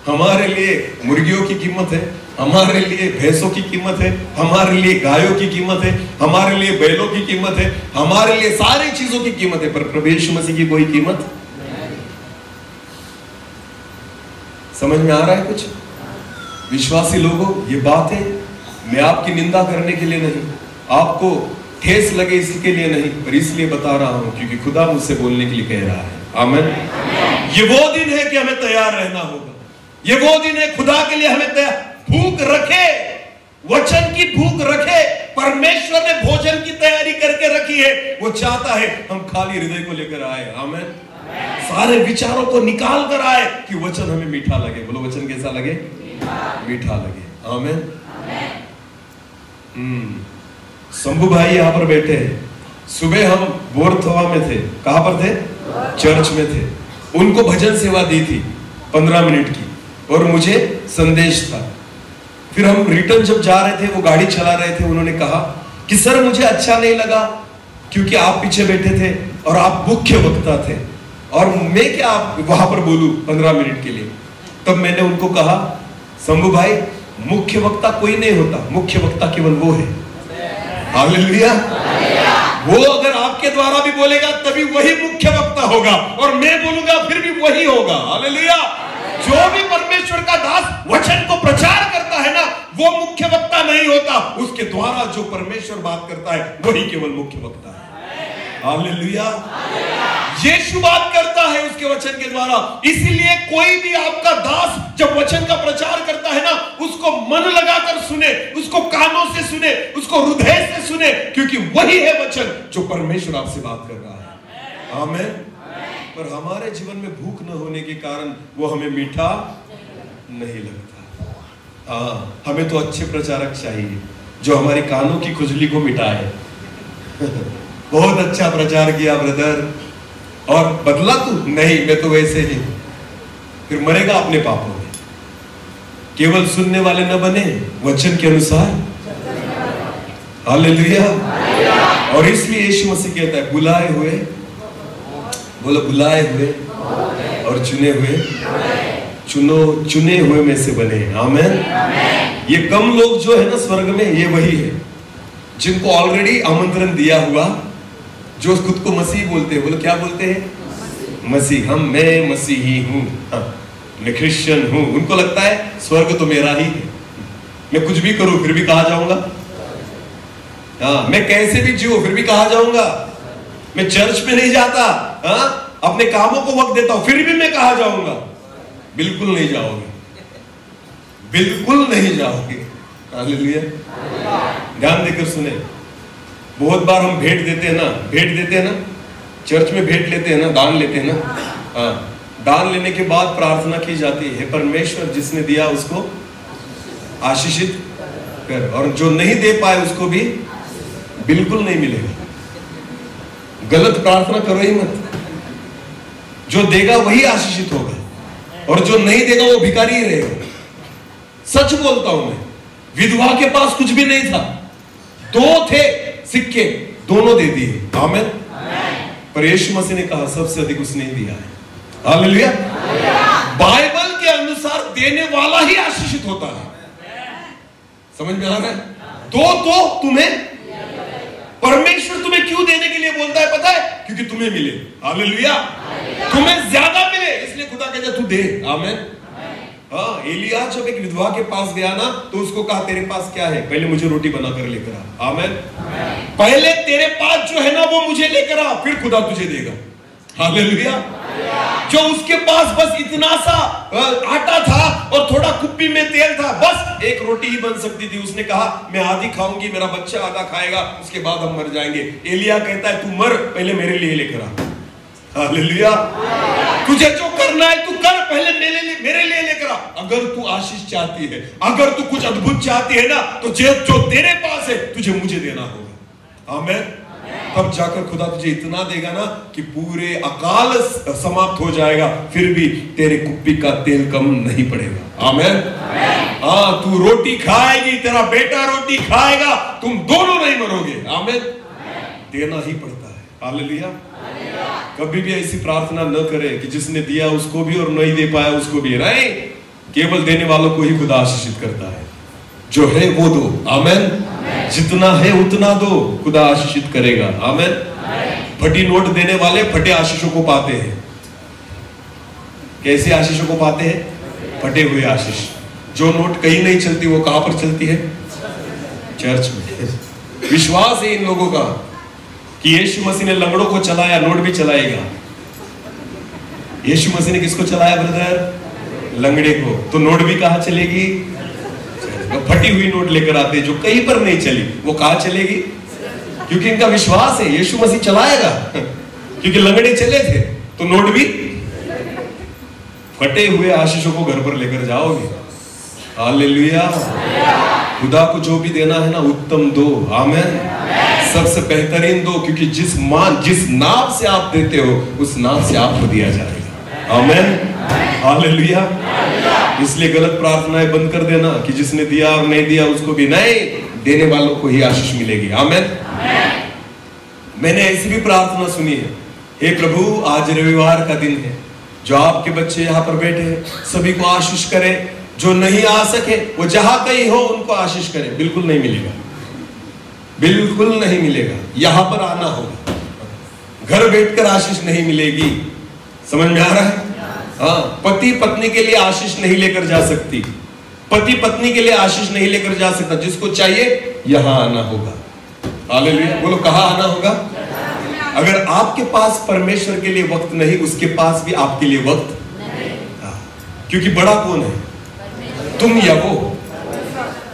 हमारे लिए मुर्गियों की कीमत है, हमारे लिए भैंसों की कीमत है, हमारे लिए गायों की कीमत है, हमारे लिए बैलों की कीमत है, हमारे लिए सारी चीजों की कीमत है, पर प्रभु यीशु मसीह की कोई कीमत? समझ में आ रहा है कुछ? विश्वासी लोगों, ये बात है, मैं आपकी निंदा करने के लिए नहीं, आपको ठेस लगे इसके लिए नहीं, पर इसलिए बता रहा हूं क्योंकि खुदा मुझसे बोलने के लिए कह रहा है। आमीन। ये वो दिन है कि हमें तैयार रहना होगा। ये वो दिन है खुदा के लिए हमें तैयार, भूख रखे, वचन की भूख रखे। परमेश्वर ने भोजन की तैयारी करके रखी है। वो चाहता है हम खाली हृदय को लेकर आए। आमीन। सारे विचारों को निकाल कर आए कि वचन हमें मीठा लगे। बोलो वचन कैसा लगे? मीठा लगे। आमीन। शंभू भाई यहाँ पर बैठे हैं। सुबह हम बोरथवा में थे। कहां पर थे? चर्च में थे। उनको भजन सेवा दी थी 15 मिनट की, और मुझे संदेश था। फिर हम रिटर्न जब जा रहे थे, वो गाड़ी चला रहे थे, उन्होंने कहा कि सर मुझे अच्छा नहीं लगा क्योंकि आप पीछे बैठे थे और आप मुख्य वक्ता थे, और मैं क्या वहां पर बोलूं 15 मिनट के लिए। तब मैंने उनको कहा, शंभू भाई, मुख्य वक्ता कोई नहीं होता, मुख्य वक्ता केवल वो है। हालेलुया। वो अगर आपके द्वारा भी बोलेगा तभी वही मुख्य वक्ता होगा, और मैं बोलूंगा फिर भी वही होगा। हालेलुया। जो भी परमेश्वर का दास वचन को प्रचार करता है ना, वो मुख्य वक्ता नहीं होता। उसके द्वारा जो परमेश्वर बात करता है वही केवल मुख्य वक्ता है। हालेलुया। यीशु बात करता है उसके वचन के द्वारा। इसीलिए कोई भी आपका दास जब वचन का प्रचार करता है ना, उसको मन लगाकर सुने, उसको कानों से सुने, उसको हृदय से सुने, क्योंकि वही है वचन जो परमेश्वर आपसे बात कर रहा है। आमीन। पर हमारे जीवन में भूख न होने के कारण वो हमें मीठा नहीं लगता। हाँ, हमें तो अच्छे प्रचारक चाहिए जो हमारी कानों की खुजली को मिटाए। बहुत अच्छा प्रचार किया ब्रदर, और बदला तू? नहीं, मैं तो वैसे ही। फिर मरेगा अपने पापों में। केवल सुनने वाले न बने, वचन के अनुसार। हालेलुया। और इसलिए यीशु मसीह कहता है बुलाए हुए, बोलो बुलाए हुए और चुने हुए, चुने हुए में से बने। आमीन। ये कम लोग जो है ना स्वर्ग में, ये वही है जिनको ऑलरेडी आमंत्रण दिया हुआ, जो खुद को मसीह बोलते हैं। बोलो क्या बोलते हैं? मसीह। मैं मसीही हूं, मैं क्रिश्चियन हूं। उनको लगता है स्वर्ग तो मेरा ही है, मैं कुछ भी करूं फिर भी कहा जाऊंगा। हाँ, मैं कैसे भी जीऊं फिर भी कहा जाऊंगा। मैं चर्च में नहीं जाता, हाँ, अपने कामों को वक्त देता हूं फिर भी मैं कहा जाऊंगा। बिल्कुल नहीं जाओगे, बिल्कुल नहीं जाओगे। हालेलुया। ध्यान देकर सुने। बहुत बार हम भेंट देते हैं ना, चर्च में भेंट लेते हैं ना, दान लेते हैं ना। हाँ, दान लेने के बाद प्रार्थना की जाती है, परमेश्वर जिसने दिया उसको आशीषित कर, और जो नहीं दे पाए उसको भी बिल्कुल नहीं मिलेगा। गलत प्रार्थना करो ही मत। जो देगा वही आशीषित होगा, और जो नहीं देगा वो भिखारी ही रहेगा। सच बोलता हूं मैं, विधवा के पास कुछ भी नहीं था, 2 थे सिक्के, दोनों दे दिए। आमीन। पर यीशु मसीह ने कहा सबसे अधिक उसने दिया है। हालेलुया। बाइबल के अनुसार देने वाला ही आशीषित होता है। समझ में आ रहा है? तो तुम्हें परमेश्वर तुम्हें क्यों देने के लिए बोलता है पता है? क्योंकि तुम्हें मिले। हालेलुया। तुम्हें ज्यादा मिले, इसलिए खुदा कहता है तू दे। आमीन। हाँ, एलिया जब एक विधवा के पास गया ना तो उसको कहा तेरे पास क्या है, पहले मुझे रोटी बनाकर लेकर आ। आमीन। पहले तेरे पास जो है ना वो मुझे लेकर आ, फिर खुदा तुझे देगा। हालेलुया। जो उसके पास बस इतना सा आटा था और थोड़ा कुप्पी में तेल था, बस एक रोटी ही बन सकती थी। उसने कहा मैं आधी खाऊंगी, मेरा बच्चा आधा खाएगा, उसके बाद हम मर जाएंगे। एलिया कहता है तू मर, पहले मेरे लिए लेकर आ। हालेलुया। तुझे जो करना है तू कर, पहले मेरे लिए लेकर आ। अगर तू आशीष चाहती है, अगर तू कुछ अद्भुत चाहती है ना, तो जो तेरे पास है तुझे मुझे देना होगा। आमीन। तब जाकर खुदा तुझे इतना देगा ना कि पूरे अकाल समाप्त हो जाएगा, फिर भी तेरे कुप्पी का तेल कम नहीं पड़ेगा। आमीन। हाँ, तू रोटी खाएगी, तेरा बेटा रोटी खाएगा, तुम दोनों नहीं मरोगे। आमीन। देना ही पड़ता है। हालेलुया। कभी भी ऐसी प्रार्थना न करे कि जिसने दिया उसको भी और नहीं दे पाया उसको भी। नहीं, केवल देने वालों को ही खुदा आशीषित करता है। जो है वो दो। आमीन। जितना है उतना दो, खुदा आशीषित करेगा। आमीन। फटी नोट देने वाले फटे आशीषों को पाते हैं। कैसे आशीषों को पाते हैं? फटे हुए आशीष। जो नोट कहीं नहीं चलती वो कहां पर चलती है? चर्च में। विश्वास है इन लोगों का कि यीशु मसीह ने लंगड़ों को चलाया, नोट भी चलाएगा। यीशु मसीह ने किसको चलाया ब्रदर? लंगड़े को। तो नोट भी कहां चलेगी? फटी हुई नोट लेकर आते जो कहीं पर नहीं चली, वो कहां चलेगी? क्योंकि इनका विश्वास है यीशु मसीह चलाएगा। क्योंकि लंगड़े चले थे तो नोट भी। फटे हुए आशीषों को घर पर लेकर जाओगे। हालेलुया। खुदा को जो भी देना है ना उत्तम दो। आमीन। सबसे बेहतरीन दो, क्योंकि जिस नाव से आप देते हो उस नाव से आपको दिया जाएगा। आमीन। हालेलुया। इसलिए गलत प्रार्थनाएं बंद कर देना कि जिसने दिया और नहीं दिया उसको भी नहीं, देने वालों को ही आशीष मिलेगी। आमीन। मैंने ऐसी भी प्रार्थना सुनी है, हे प्रभु आज रविवार का दिन है, जो आपके बच्चे यहाँ पर बैठे हैं सभी को आशीष करे, जो नहीं आ सके वो जहां कहीं हो उनको आशीष करे। बिल्कुल नहीं मिलेगा, बिल्कुल नहीं मिलेगा। यहां पर आना होगा, घर बैठकर आशीष नहीं मिलेगी। समझ में आ रहा है? हाँ, पति पत्नी के लिए आशीष नहीं लेकर जा सकती, पति पत्नी के लिए आशीष नहीं लेकर जा सकता। जिसको चाहिए यहां आना होगा। हालेलुया। बोलो कहां आना होगा? अगर आपके पास परमेश्वर के लिए वक्त नहीं, उसके पास भी आपके लिए वक्त नहीं। क्योंकि बड़ा कौन है? तुम या वो?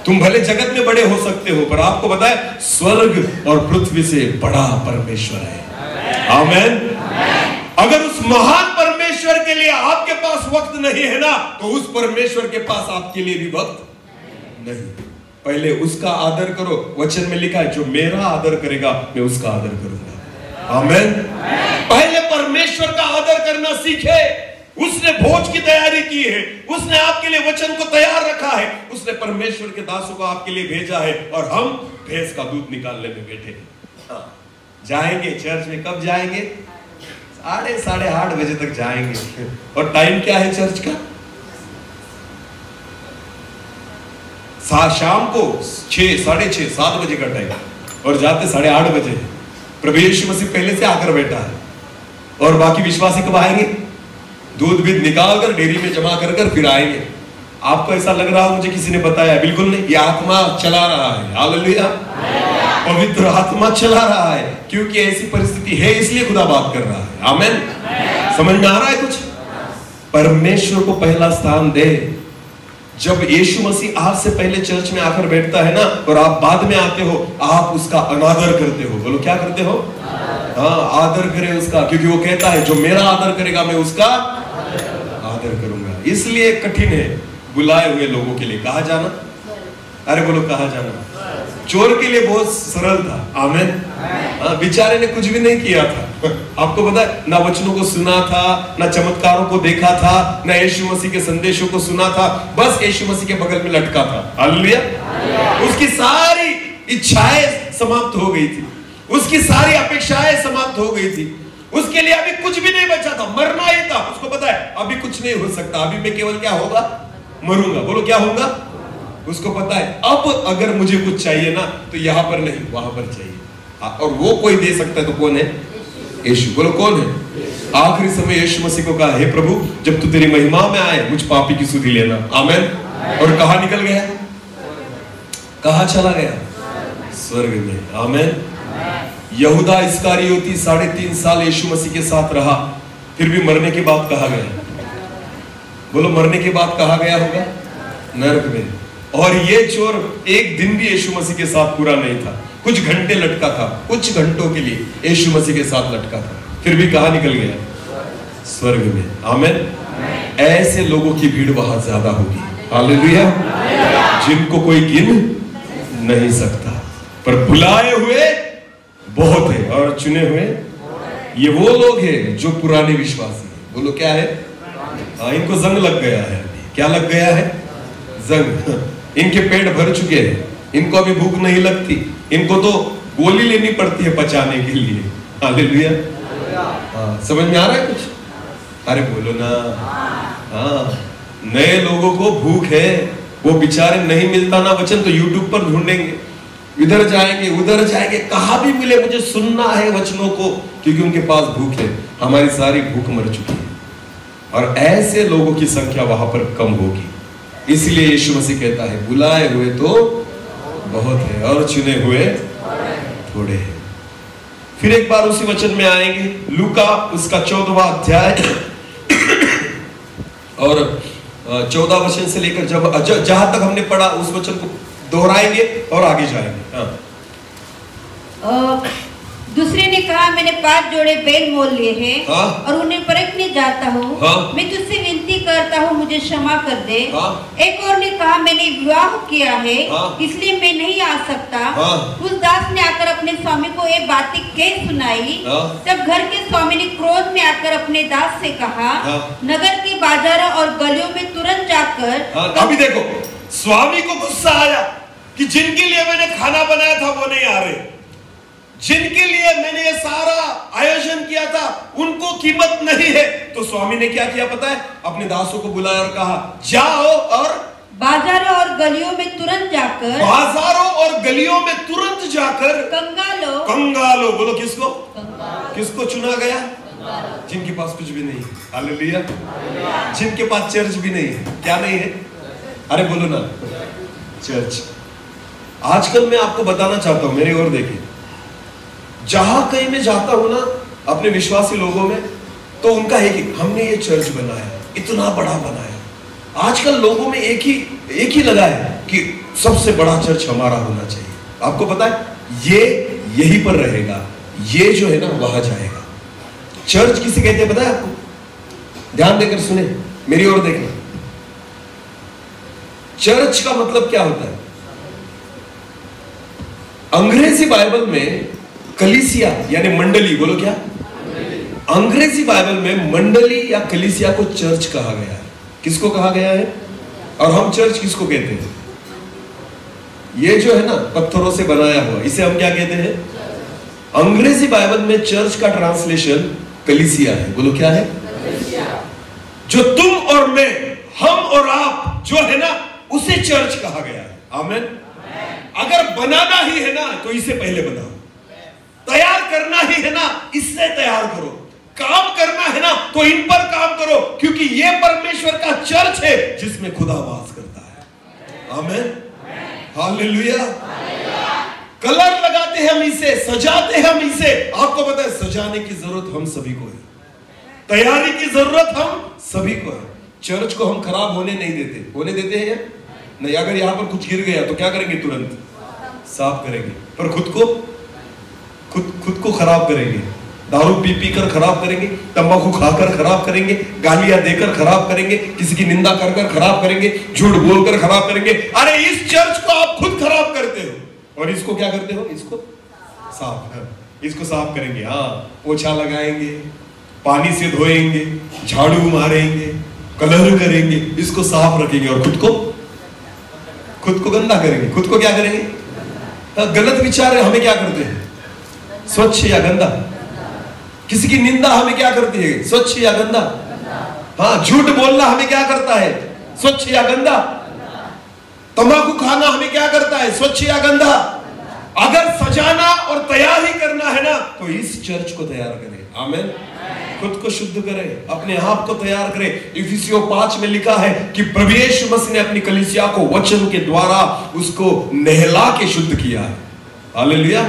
तुम भले जगत में बड़े हो सकते हो, पर आपको पता है स्वर्ग और पृथ्वी से बड़ा परमेश्वर है। आमीन। अगर उस महान परमेश्वर के लिए आपके पास वक्त नहीं है ना, तो उस परमेश्वर के पास आपके लिए भी वक्त नहीं। पहले उसका आदर करो। वचन में लिखा है जो मेरा आदर करेगा मैं उसका आदर करूंगा। आमीन। पहले परमेश्वर का आदर करना सीखे। उसने भोज की तैयारी की है, उसने आपके लिए वचन को तैयार रखा है, उसने परमेश्वर के दासों को आपके लिए भेजा है, और हम भैंस का दूध निकालने में बैठे हैं। हाँ, जाएंगे चर्च में। कब जाएंगे? 8:30 बजे तक जाएंगे। और टाइम क्या है चर्च का? शाम को 6, 6:30, 7 बजे का टाइम, और जाते 8:30 बजे। प्रभु यीशु मसीह पहले से आकर बैठा है, और बाकी विश्वासी कब आएंगे? दूध भी निकाल कर डेयरी में जमा कर फिर आएंगे। आपको ऐसा लग रहा हो मुझे किसी ने बताया? बिल्कुल नहीं, ये आत्मा चला रहा है। हालेलुया। पवित्र आत्मा चला रहा है, क्योंकि ऐसी परिस्थिति है इसलिए खुदा बात कर रहा है। आमीन। समझ में आ रहा है कुछ? परमेश्वर को पहला स्थान दे। जब यीशु मसीह आपसे पहले चर्च में आकर बैठता है ना, और आप बाद में आते हो, आप उसका अनादर करते हो। बोलो क्या करते हो? हाँ, आदर करें उसका, क्योंकि वो कहता है जो मेरा आदर करेगा मैं उसका आदर करूंगा। इसलिए कठिन है बुलाए हुए लोगों के लिए कहा जाना। अरे बोलो कहा जाना। चोर के लिए बहुत सरल था। आमीन। बेचारे ने कुछ भी नहीं किया था। आपको पता है, ना वचनों को सुना था, ना चमत्कारों को देखा था, ना यीशु मसीह के संदेशों को सुना था, बस यीशु मसीह के बगल में लटका था। हालेलुया। उसकी सारी इच्छाएं समाप्त हो गई थी, उसकी सारी अपेक्षाएं समाप्त हो गई थी। उसके लिए अभी कुछ भी नहीं बचा था, मरना ही था। उसको पता है अभी कुछ नहीं हो सकता, अभी मैं केवल क्या होगा? मरूंगा। बोलो क्या होगा? उसको पता है अब अगर मुझे कुछ चाहिए ना तो यहां पर नहीं वहां पर चाहिए। और वो कोई दे सकता है तो कौन है? यीशु। बोलो कौन है? आखिरी समय यीशु मसीह को कहा, हे प्रभु, जब तू तेरी महिमा में आए मुझ पापी की सुधि लेना। आमेन। और कहाँ निकल गया? कहाँ चला गया? स्वर्ग में। आमेन। यहूदा इस्करियोती 3.5 साल यीशु मसीह के साथ रहा, फिर भी मरने के बाद कहाँ गया? बोलो, मरने के बाद कहाँ गया होगा? नरक में। और ये चोर एक दिन भी यीशु मसीह के साथ पूरा नहीं था, कुछ घंटे लटका था, कुछ घंटों के लिए यीशु मसीह के साथ लटका था, फिर भी कहाँ निकल गया? स्वर्ग में। आमेन। ऐसे लोगों की भीड़ वहां ज्यादा होगी, हालेलुया, जिनको कोई गिन नहीं सकता। पर बुलाए हुए बहुत है और चुने हुए ये वो लोग हैं जो पुराने विश्वासी हैं। बोलो क्या है? इनको जंग लग गया है। क्या लग गया है? जंग। इनके पेट भर चुके हैं, इनको अभी भूख नहीं लगती, इनको तो गोली लेनी पड़ती है पचाने के लिए। हालेलुया। समझ में आ रहा है कुछ? अरे बोलो ना। हाँ, नए लोगों को भूख है, वो बेचारे नहीं मिलता ना वचन तो यूट्यूब पर ढूंढेंगे, इधर जाएंगे उधर जाएंगे, कहाँ भी मिले मुझे सुनना है वचनों को, क्योंकि उनके पास भूख है। हमारी सारी भूख मर चुकी है और ऐसे लोगों की संख्या वहां पर कम होगी। इसलिए यीशु मसीह कहता है, बुलाए हुए तो बहुत है और चुने हुए थोड़े हैं। फिर एक बार उसी वचन में आएंगे, लूका उसका 14वां अध्याय और 14 वचन से लेकर जहां तक हमने पढ़ा उस वचन को दोहराएंगे और आगे जाएंगे। दूसरे ने कहा, मैंने 5 जोड़े बैल मोल लिए हैं और उन्हें परखने जाता हूँ। मैं तुझसे विनती करता हूँ, मुझे क्षमा कर दे। एक और ने कहा, मैंने विवाह किया है, इसलिए मैं नहीं आ सकता। उस दास ने आकर अपने स्वामी को ये बातें कह सुनाई। तब घर के स्वामी ने क्रोध में आकर अपने दास से कहा, नगर के बाजारों और गलियों में तुरंत जाकर। अभी देखो, स्वामी को गुस्सा आया कि जिनके लिए मैंने खाना बनाया था वो नहीं आ रहे, जिनके लिए मैंने ये सारा आयोजन किया था उनको कीमत नहीं है। तो स्वामी ने क्या किया पता है? अपने दासों को बुलाया और कहा, जाओ और बाजारों और गलियों में तुरंत जाकर, बाजारों और गलियों में तुरंत जाकर कंगालो। कंगालो, बोलो किसको? किसको चुना गया? जिनके पास कुछ भी नहीं है। हालेलुया। जिनके पास चर्च भी नहीं है। क्या नहीं है? अरे बोलो ना, चर्च। आजकल मैं आपको बताना चाहता हूं, मेरी ओर देखिए, जहां कहीं मैं जाता हूं ना अपने विश्वासी लोगों में, तो उनका है कि हमने ये चर्च बनाया, इतना बड़ा बनाया। आजकल लोगों में एक ही लगा है कि सबसे बड़ा चर्च हमारा होना चाहिए। आपको पता है, ये यहीं पर रहेगा, ये जो है ना वहां जाएगा। चर्च किसे कहते हैं पता है आपको? ध्यान देकर सुने, मेरी ओर देखना। चर्च का मतलब क्या होता है? अंग्रेजी बाइबल में कलीसिया यानी मंडली, बोलो क्या? अंग्रेजी बाइबल में मंडली या कलीसिया को चर्च कहा गया है। किसको कहा गया है? और हम चर्च किसको कहते हैं? ये जो है ना पत्थरों से बनाया हुआ, इसे हम क्या कहते हैं? अंग्रेजी बाइबल में चर्च का ट्रांसलेशन कलीसिया है। बोलो क्या है? जो तुम और मैं, हम और आप जो है ना, उसे चर्च कहा गया है। आमीन। अगर बनाना ही है ना तो इसे पहले बनाओ, तैयार करना ही है ना इससे तैयार करो, काम करना है ना तो इन पर काम करो, क्योंकि ये परमेश्वर का चर्च है जिसमें खुदा वास करता है। आमीन। हालेलुया। कलर लगाते हैं हम इसे, सजाते हैं हम इसे। आपको पता है सजाने की जरूरत हम सभी को है, तैयारी की जरूरत हम सभी को है। चर्च को हम खराब होने नहीं देते। होने देते हैं या नहीं? अगर यहां पर कुछ गिर गया तो क्या करेंगे? तुरंत साफ करेंगे। पर खुद को खराब करेंगे, दारू पी कर खराब करेंगे, तंबाकू खाकर खराब करेंगे, गालियां देकर खराब करेंगे, किसी की निंदा कर खराब करेंगे, झूठ बोलकर खराब करेंगे। अरे इस चर्च को आप खुद खराब करते हो और इसको क्या करते हो? इसको साफ, इसको साफ करेंगे। हाँ, पोछा लगाएंगे, पानी से धोएंगे, झाड़ू मारेंगे, कलर करेंगे, इसको साफ रखेंगे और खुद को गंदा करेंगे। खुद को क्या करेंगे? गलत विचार हमें क्या करते हैं? स्वच्छ या गंदा। किसी की निंदा हमें क्या करती है? स्वच्छ या गंदा। हाँ, झूठ बोलना हमें क्या करता है? स्वच्छ या गंदा। तंबाकू खाना हमें क्या करता है? स्वच्छ या गंदा। अगर सजाना और तैयार ही करना है ना तो इस चर्च को तैयार करें। आमीन। खुद को शुद्ध करे, अपने आप को तैयार करे। इफिसियों 5 में लिखा है कि प्रभु यीशु मसीह ने अपनी कलीसिया को वचन के द्वारा उसको नहला के शुद्ध किया है। हालेलुया।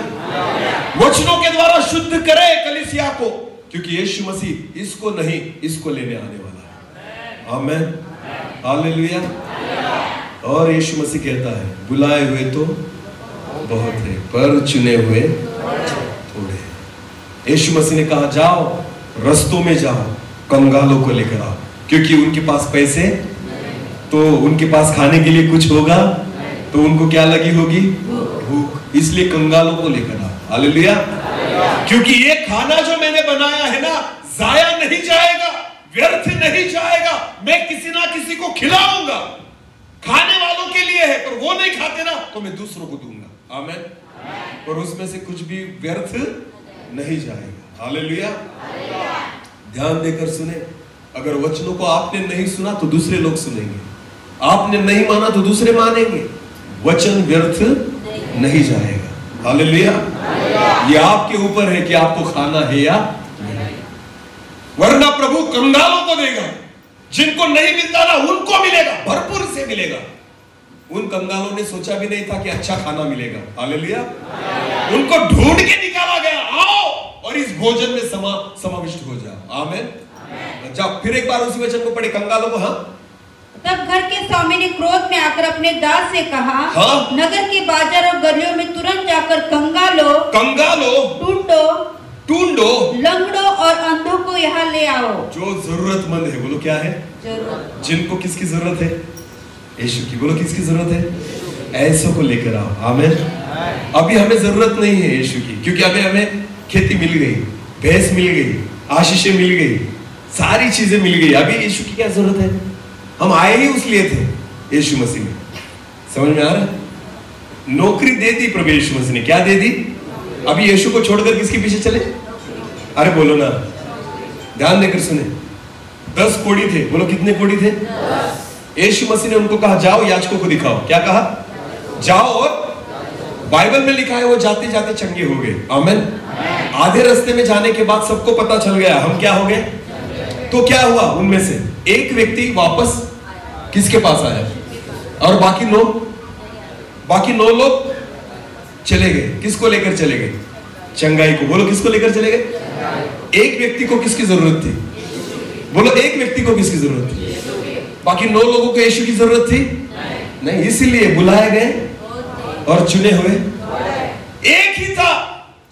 वचनों के द्वारा शुद्ध करे कलीसिया को, क्योंकि यीशु मसीह इसको नहीं, इसको लेने आने वाला है। आमीन। हालेलुया। और यीशु मसीह कहता है, बुलाए हुए तो बहुत है पर चुने हुए थोड़े। यीशु मसीह ने कहा, जाओ रस्तों में जाओ, कंगालों को लेकर आओ, क्योंकि उनके पास पैसे तो उनके पास खाने के लिए कुछ होगा तो उनको क्या लगी होगी? भूख। इसलिए कंगालों को लेकर आओ। हालेलुया। क्योंकि ये खाना जो मैंने बनाया है ना, जाया नहीं जाएगा, व्यर्थ नहीं जाएगा। मैं किसी ना किसी को खिलाऊंगा, खाने वालों के लिए है, पर वो नहीं खाते ना तो मैं दूसरों को दूंगा। आमीन। और उसमें से कुछ भी व्यर्थ नहीं जाएगा। हालेलुया। ध्यान देकर सुने, अगर वचनों को आपने नहीं सुना तो दूसरे लोग सुनेंगे, आपने नहीं माना तो दूसरे मानेंगे। वचन व्यर्थ नहीं जाएगा। हालेलुया। ये आपके ऊपर है कि आपको खाना है या नहीं, वरना प्रभु कंगालों को देगा, जिनको नहीं मिलता ना उनको मिलेगा, भरपूर से मिलेगा। उन कंगालों ने सोचा भी नहीं था कि अच्छा खाना मिलेगा। हालेलुया। उनको ढूंढ के निकाला गया, आओ और इस भोजन में समाविष्ट हो जाओ। आमीन। जब फिर एक बार उसी वचन को पढ़े, कंगालों को। हाँ। तब घर के स्वामी ने क्रोध में आकर अपने दास से कहा, हाँ? नगर के बाजार और गलियों में तुरंत जाकर कंगालों, टूंडो, लंगड़ों और अंधों को यहाँ ले आओ। जो जरूरतमंद है, बोलो क्या है? जरूरत। जिनको किसकी जरूरत है? यीशु की। बोलो किसकी जरूरत है? ऐसों को लेकर आओ। आमीन। अभी हमें जरूरत नहीं है यीशु की, क्योंकि अभी हमें खेती मिल गई, भैंस मिल गई, आशीषें मिल गई, सारी चीजें मिल गई। अभी यीशु की क्या जरूरत है? हम आए ही उस लिए थे, यीशु मसीह ने। समझ में आ रहा है? नौकरी दे दी प्रभु यीशु मसीह ने। क्या दे दी? अभी यीशु को छोड़कर किसके पीछे चले? अरे बोलो ना, ध्यान देकर सुने। 10 कोढ़ी थे। बोलो कितने कोढ़ी थे? 10। यीशु मसीह ने उनको कहा, जाओ याजकों को दिखाओ। क्या कहा? जाओ। और बाइबल में लिखा है वो जाते जाते चंगे हो गए। आमीन। आधे रास्ते में जाने के बाद सबको पता चल गया हम क्या हो गए। तो क्या हुआ? उनमें से एक व्यक्ति वापस किसके पास आया, और बाकी 9 लोग चले गए। किसको लेकर चले गए? चंगाई को। बोलो किसको लेकर चले गए? एक व्यक्ति को किसकी जरूरत थी? बोलो एक व्यक्ति को किसकी जरूरत थी? बाकी 9 लोगों को यीशु की जरूरत थी नहीं, इसीलिए बुलाए गए और चुने हुए एक ही था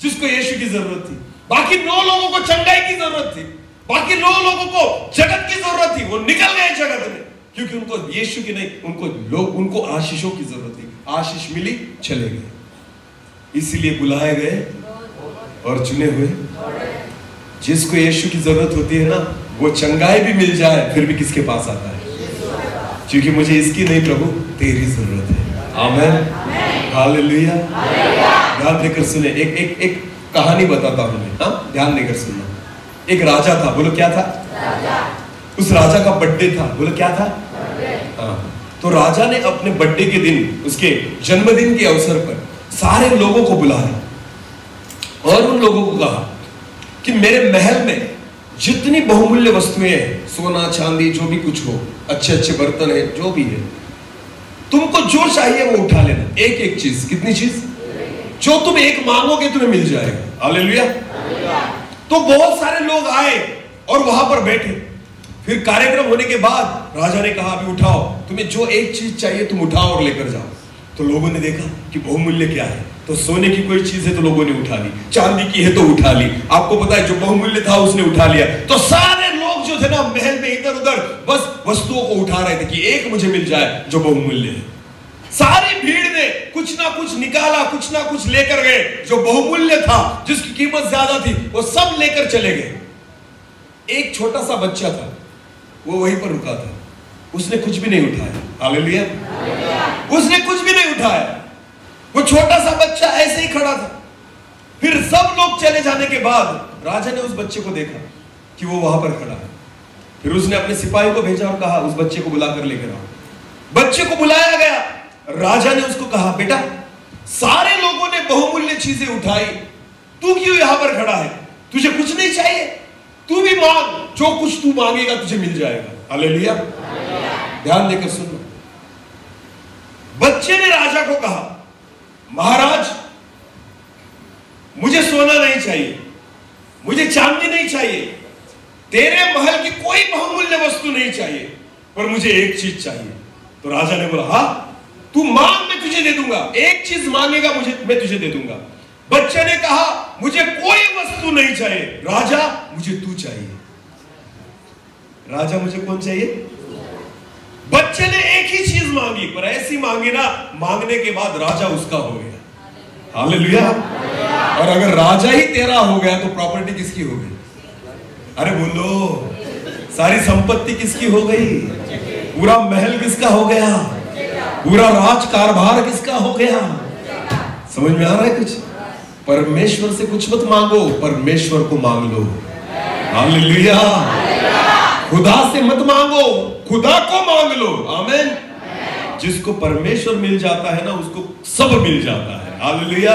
जिसको यीशु की जरूरत थी। बाकी 9 लोगों को चंगाई की जरूरत थी, बाकी 9 लोगों को जगत की जरूरत थी। वो निकल गए जगत में, क्योंकि उनको यीशु की नहीं, उनको आशीषों की जरूरत थी। आशीष मिली, चले गए। इसीलिए बुलाए गए और चुने हुए। जिसको यीशु की जरूरत होती है ना, वो चंगाई भी मिल जाए फिर भी किसके पास आता है? क्योंकि मुझे इसकी नहीं प्रभु, तेरी जरूरत है। आमीन। हालेलुया। ध्यान देकर सुने, एक कहानी बताता हूं मैं। हाँ, ध्यान देकर सुनना। एक राजा था। बोलो क्या था? राजा। उस राजा का बर्थडे था। बोलो क्या था? हाँ। तो राजा ने अपने बर्थडे के दिन, उसके जन्मदिन के अवसर पर सारे लोगों को बुलाया और उन लोगों को कहा कि मेरे महल में जितनी बहुमूल्य वस्तुएं हैं, सोना चांदी जो भी कुछ हो, अच्छे अच्छे बर्तन है, जो भी है, तुमको जो चाहिए वो उठा लेना। एक एक चीज। कितनी चीज? जो तुम एक मांगोगे तुम्हें मिल जाएगा। हालेलुया। तो बहुत सारे लोग आए और वहां पर बैठे। फिर कार्यक्रम होने के बाद राजा ने कहा, अभी उठाओ, तुम्हें जो एक चीज चाहिए तुम उठाओ और लेकर जाओ। तो लोगों ने देखा कि बहुमूल्य क्या है, तो सोने की कोई चीज है तो लोगों ने उठा ली, चांदी की है तो उठा ली। आपको पता है जो बहुमूल्य था उसने उठा लिया। तो सारे लोग जो थे ना महल में इधर उधर बस वस्तुओं को उठा रहे थे कि एक मुझे मिल जाए जो बहुमूल्य है। सारी भीड़ ने कुछ ना कुछ निकाला, कुछ ना कुछ लेकर गए। जो बहुमूल्य था, जिसकी कीमत ज्यादा थी, वो सब लेकर चले गए। एक छोटा सा बच्चा था, वो वहीं पर रुका था, उसने कुछ भी नहीं उठाया। हालेलुया। उसने कुछ भी नहीं उठाया। वो छोटा सा बच्चा ऐसे ही खड़ा था। फिर सब लोग चले जाने के बाद राजा ने उस बच्चे को देखा कि वो वहां पर खड़ा है। फिर उसने अपने सिपाही को भेजा और कहा, उस बच्चे को बुलाकर लेकर आओ। बच्चे को बुलाया गया। राजा ने उसको कहा, बेटा, सारे लोगों ने बहुमूल्य चीजें उठाई, तू क्यों यहां पर खड़ा है? तुझे कुछ नहीं चाहिए, तू भी मांग, जो कुछ तू मांगेगा तुझे मिल जाएगा। हालेलुया। ध्यान देकर सुनो। बच्चे ने राजा को कहा, महाराज मुझे सोना नहीं चाहिए, मुझे चांदी नहीं चाहिए, तेरे महल की कोई बहुमूल्य वस्तु नहीं चाहिए, पर मुझे एक चीज चाहिए। तो राजा ने बोला, हाँ तू मांग, मैं तुझे दे दूंगा, एक चीज मांगेगा मैं तुझे दे दूंगा। बच्चे ने कहा, मुझे कोई वस्तु नहीं चाहिए, राजा मुझे तू चाहिए। राजा मुझे कौन चाहिए? बच्चे ने एक ही चीज मांगी, पर ऐसी मांगी ना, मांगने के बाद राजा उसका हो गया। हालेलुया। और अगर राजा ही तेरा हो गया तो प्रॉपर्टी किसकी हो गई? अरे बोलो, सारी संपत्ति किसकी हो गई? पूरा महल किसका हो गया? पूरा राज कारभार किसका हो गया? समझ में आ रहा है कुछ? परमेश्वर से कुछ मत मांगो, परमेश्वर को मांग लो। हालेलुया। खुदा से मत मांगो, खुदा को मांग लो। आमीन। जिसको परमेश्वर मिल जाता है ना, उसको सब मिल जाता है। हालेलुया।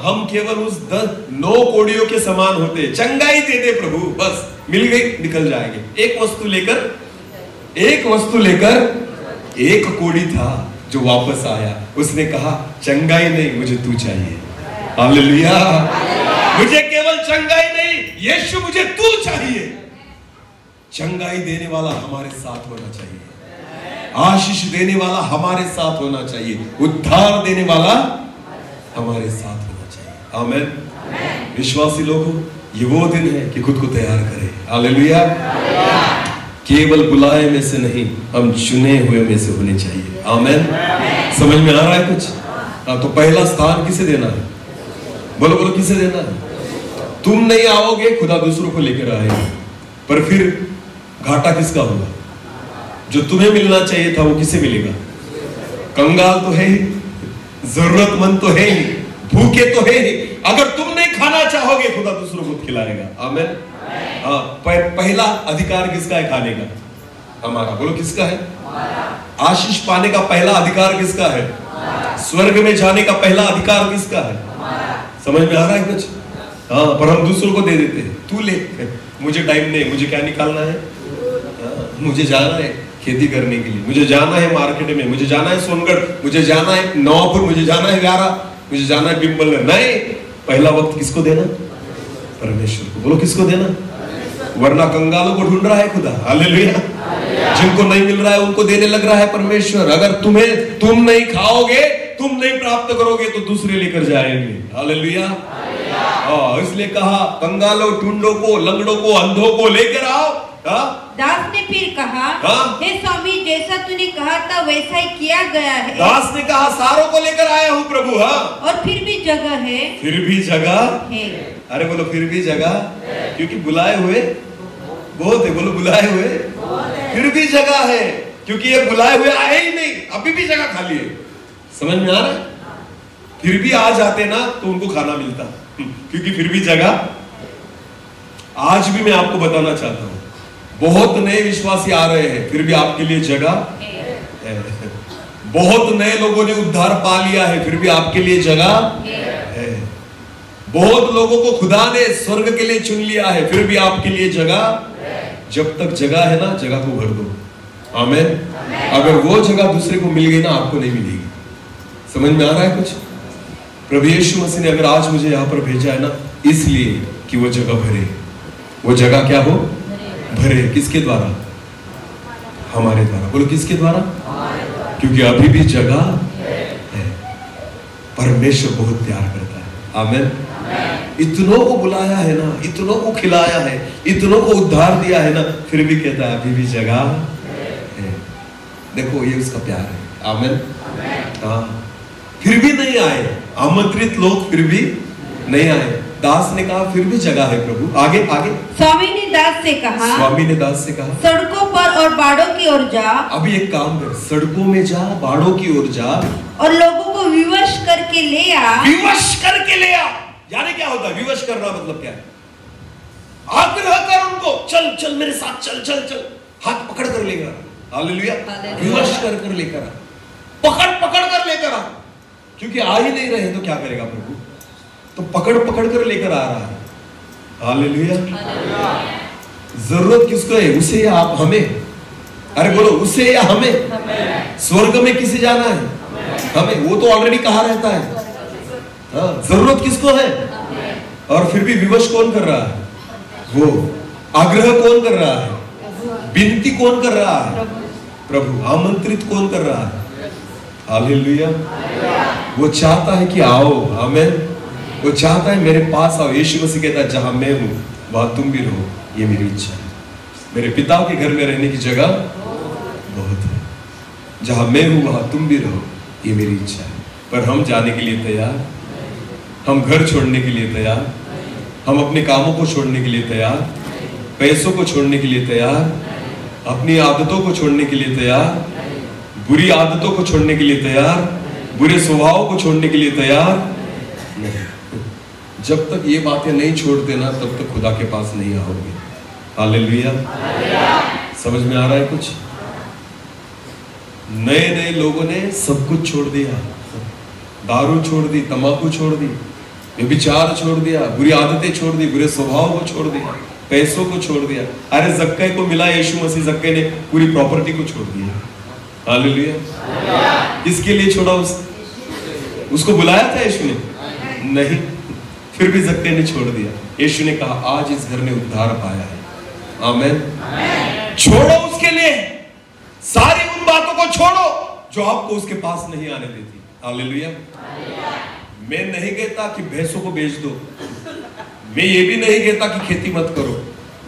हम केवल उस 9 कोड़ियों के समान होते, चंगाई दे दे प्रभु, बस मिल गई, निकल जाएंगे। एक वस्तु लेकर एक कोड़ी था जो वापस आया, उसने कहा चंगाई नहीं, मुझे तू चाहिए। हालेलुया। मुझे केवल चंगाई नहीं, यीशु मुझे तू चाहिए। चंगाई देने वाला हमारे साथ होना चाहिए, आशीष देने वाला हमारे साथ होना चाहिए, उद्धार देने वाला हमारे साथ होना चाहिए। आमीन। विश्वासी लोगों, ये वो दिन है कि खुद को तैयार करें। हालेलुया। केवल बुलाए में से नहीं, हम चुने हुए में से होने चाहिए। आमीन। समझ में आ रहा है कुछ? तो पहला स्थान किसे देना है? बोलो बोलो, किसे देना है? तुम नहीं आओगे, खुदा दूसरों को लेकर आएगा, पर फिर घाटा किसका होगा? जो तुम्हें मिलना चाहिए था वो किसे मिलेगा? कंगाल तो है ही, जरूरतमंद तो है ही, भूखे तो है ही। अगर तुम नहीं खाना चाहोगे, खुदा दूसरों को खिलाएगा। आमीन। हाँ, पहला अधिकार किसका है खाने का? हमारा। बोलो किसका है? आशीष पाने का पहला अधिकार किसका है? स्वर्ग में जाने का पहला अधिकार किसका है? समझ में आ रहा है कुछ? हाँ, पर हम दूसरों को दे देते हैं, तू ले, मुझे टाइम नहीं, मुझे क्या निकालना है? मुझे जाना है खेती करने के लिए, मुझे जाना है मार्केट में, मुझे जाना है सोनगढ़, मुझे जाना है नवापुर, मुझे जाना है व्यारा, मुझे जाना है बिम्बल। नहीं, पहला वक्त किसको देना? परमेश्वर को। बोलो किसको देना? वरना कंगालों को ढूंढ रहा है खुदा। हालेलुया। जिनको नहीं मिल रहा है उनको देने लग रहा है परमेश्वर। अगर तुम नहीं खाओगे, तुम नहीं प्राप्त करोगे, तो दूसरे लेकर जाएंगे। हालेलुया। इसलिए कहा, कंगालों, टुंडों को, लंगड़ों को, अंधों को लेकर आओ। दास ने फिर कहा, हे स्वामी, जैसा तूने कहा था वैसा ही किया गया है। दास ने कहा, सारों को लेकर आया हूँ प्रभु। हाँ, और फिर भी जगह है। फिर भी जगह है। अरे बोलो, फिर भी जगह, क्योंकि बुलाए हुए बहुत है। बोलो, बुलाए हुए फिर भी जगह है, क्योंकि ये बुलाए हुए आए ही नहीं, अभी भी जगह खाली है। समझ में आ रहा है? फिर भी आ जाते ना तो उनको खाना मिलता, क्योंकि फिर भी जगह। आज भी मैं आपको बताना चाहता हूं, बहुत नए विश्वासी आ रहे हैं, फिर भी आपके लिए जगह है। बहुत नए लोगों ने उद्धार पा लिया है, फिर भी आपके लिए जगह है। बहुत लोगों को खुदा ने स्वर्ग के लिए चुन लिया है, फिर भी आपके लिए जगह। जब तक जगह है ना, जगह को भर दो। आमीन। अगर वो जगह दूसरे को मिल गई ना, आपको नहीं मिलेगी। समझ में आ रहा है कुछ? प्रभु यीशु मसीह ने अगर आज मुझे यहाँ पर भेजा है ना, इसलिए कि वो जगह भरे। वो जगह क्या हो? भरे। किसके द्वारा? हमारे द्वारा। बोलो किसके द्वारा? क्योंकि अभी भी जगह है। परमेश्वर बहुत प्यार करता है। आमीन। इतनों को बुलाया है ना, इतनों को खिलाया है, इतनों को उद्धार दिया है ना, फिर भी कहता है अभी भी जगह है। देखो, ये उसका प्यार है। आमीन। हाँ, फिर भी नहीं आए, आमंत्रित लोग फिर भी नहीं आए। दास ने कहा, फिर भी जगह है प्रभु। आगे आगे। स्वामी ने दास से कहा, सड़कों पर और बाड़ों की ओर जा। अभी एक काम कर, सड़कों में जा, बाड़ों की ओर जा, और लोगों को विवश करके ले आ। विवश करके ले आ। यानी क्या होता है विवश करना? मतलब क्या है? आग्रह कर उनको, चल चल मेरे साथ, चल चल चल, हाथ पकड़ कर लेकर आ। हालेलुया। विवश कर लेकर आ, पकड़ कर लेकर आ। क्योंकि आ ही नहीं रहे तो क्या करेगा प्रभु? तो पकड़ कर लेकर आ रहा है। हालेलुया। जरूरत किसको है? उसे या आप हमें? अरे बोलो, उसे या हमें? स्वर्ग में किसे जाना है? हमें। वो तो ऑलरेडी कहाँ रहता है। हाँ, जरूरत किसको है? और फिर भी विवश कौन कर रहा है? वो। आग्रह कौन कर रहा है? विनती कौन कर रहा है? प्रभु। आमंत्रित कौन कर रहा है? हालेलुया। वो चाहता है कि आओ। आमीन। वो चाहता है मेरे पास आओ। यीशु मसीह कहता है जहां मैं हूं वहां तुम भी रहो, ये मेरी इच्छा है। मेरे पिता के घर में रहने की जगह बहुत है। जहां मैं हूं वहां तुम भी रहो, ये मेरी इच्छा है। पर हम जाने के लिए तैयार? हम घर छोड़ने के लिए तैयार? हम अपने कामों को छोड़ने के लिए तैयार? पैसों को छोड़ने के लिए तैयार? अपनी आदतों को छोड़ने के लिए तैयार? बुरी आदतों को छोड़ने के लिए तैयार? बुरे स्वभाव को छोड़ने के लिए तैयार? नहीं। जब तक ये बातें नहीं छोड़ते ना, तब तक खुदा के पास नहीं आओगे। हालेलुया। समझ में आ रहा है कुछ? नए नए लोगों ने सब कुछ छोड़ दिया। दारू छोड़ दी, तंबाकू छोड़ दी, व्यभिचार छोड़ दिया, बुरी आदतें छोड़ दी, बुरे स्वभाव को छोड़ दिया, पैसों को छोड़ दिया। अरे जक्कै को मिला यीशु मसीह, जक्कै ने पूरी प्रॉपर्टी को छोड़ दिया। हालेलुया। किसके लिए छोड़ा? उसको बुलाया था यीशु ने? नहीं। फिर भी जक्कै ने छोड़ दिया। यीशु ने कहा आज इस घर ने उद्धार पाया है। आमीन। छोड़ो उसके लिए सारी उन बातों को छोड़ो जो आपको उसके पास नहीं आने देती। हालेलुया। मैं नहीं कहता कि भैंसों को बेच दो। मैं ये भी नहीं कहता कि खेती मत करो।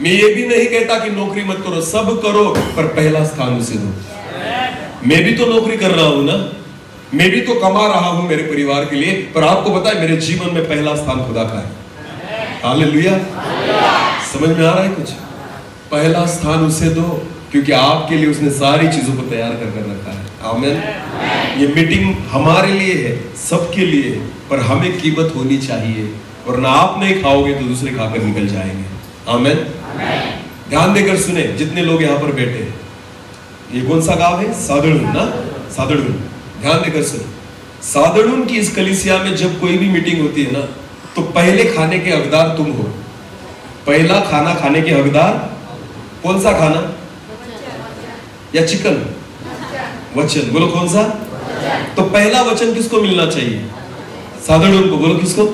मैं ये भी नहीं कहता कि नौकरी मत करो। सब करो, पर पहला स्थान उसे दो। मैं भी तो नौकरी कर रहा हूं ना, मैं भी तो कमा रहा हूं मेरे परिवार के लिए, पर आपको पता है मेरे जीवन में पहला स्थान खुदा का है। हालेलुया। समझ में आ रहा है कुछ? पहला स्थान उसे दो, क्योंकि आपके लिए उसने सारी चीजों को तैयार कर रखा है। आमीन। ये मीटिंग हमारे लिए है, सबके लिए, पर हमें कीमत होनी चाहिए, वरना आप नहीं खाओगे तो दूसरे खाकर निकल जाएंगे। आमीन। ध्यान देकर सुने जितने लोग यहाँ पर बैठे हैं। ये कौन सा गांव है? सादड़ून ना? सादड़ून। ध्यान देकर सुनो। सादड़ून की इस कलीसिया में जब कोई भी मीटिंग होती है ना, तो पहले खाने के हकदार तुम हो। पहला खाना खाने के हकदार कौन सा खाना? या चिकन? वचन। बोलो कौन सा? तो पहला वचन किसको मिलना चाहिए? सादड़ून को। बोलो किसको?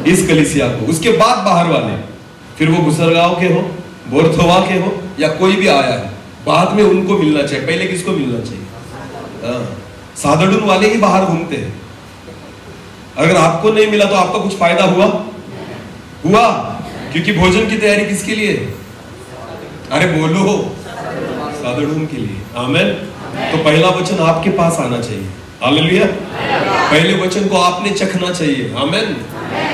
इस कलीसिया को। उसके बाद बाहर वाले, फिर वो गुसरगांव के हो, बोरथोवा के हो, या कोई भी आया है, बाद में उनको मिलना चाहिए। पहले किसको मिलना चाहिए? सादड़ून वाले ही बाहर घूमते हैं। अगर आपको नहीं मिला तो आपका कुछ फायदा हुआ? क्योंकि भोजन की तैयारी किसके लिए? अरे बोलो, सादड़ून के लिए। आमीन। तो पहला वचन आपके पास आना चाहिए। हालेलुया। पहले वचन को आपने चखना चाहिए। आमीन।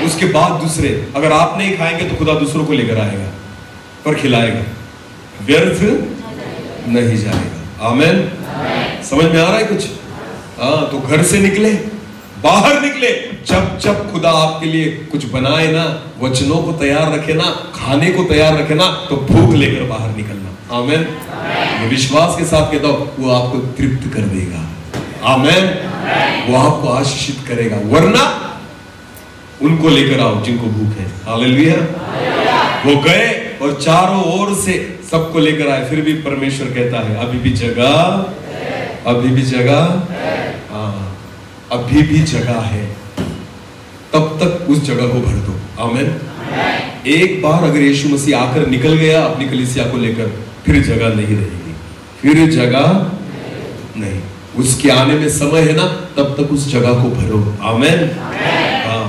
उसके बाद दूसरे। अगर आप नहीं खाएंगे तो खुदा दूसरों को लेकर आएगा, पर खिलाएगा, व्यर्थ नहीं जाएगा। आमीन। समझ में आ रहा है कुछ? हाँ, तो घर से निकले, बाहर निकले, जब जब खुदा आपके लिए कुछ बनाए ना, वचनों को तैयार रखे ना, खाने को तैयार रखे ना, तो भूख लेकर बाहर निकलना। आमीन। मैं विश्वास के साथ कहता हूं, वो आपको तृप्त कर देगा। आमीन। वो आपको आशीषित करेगा। वरना उनको लेकर आओ जिनको भूख है। हालेलुया। वो गए और चारों ओर से सबको लेकर आए, फिर भी परमेश्वर कहता है अभी भी जगह, अभी भी जगह, हाँ, अभी भी जगह है। तब तक उस जगह को भर दो। आमीन। एक बार अगर यीशु मसीह आकर निकल गया अपनी कलीसिया को लेकर, फिर जगह नहीं रहेगी, फिर जगह नहीं। उसके आने में समय है ना, तब तक उस जगह को भरो। आमीन। हाँ,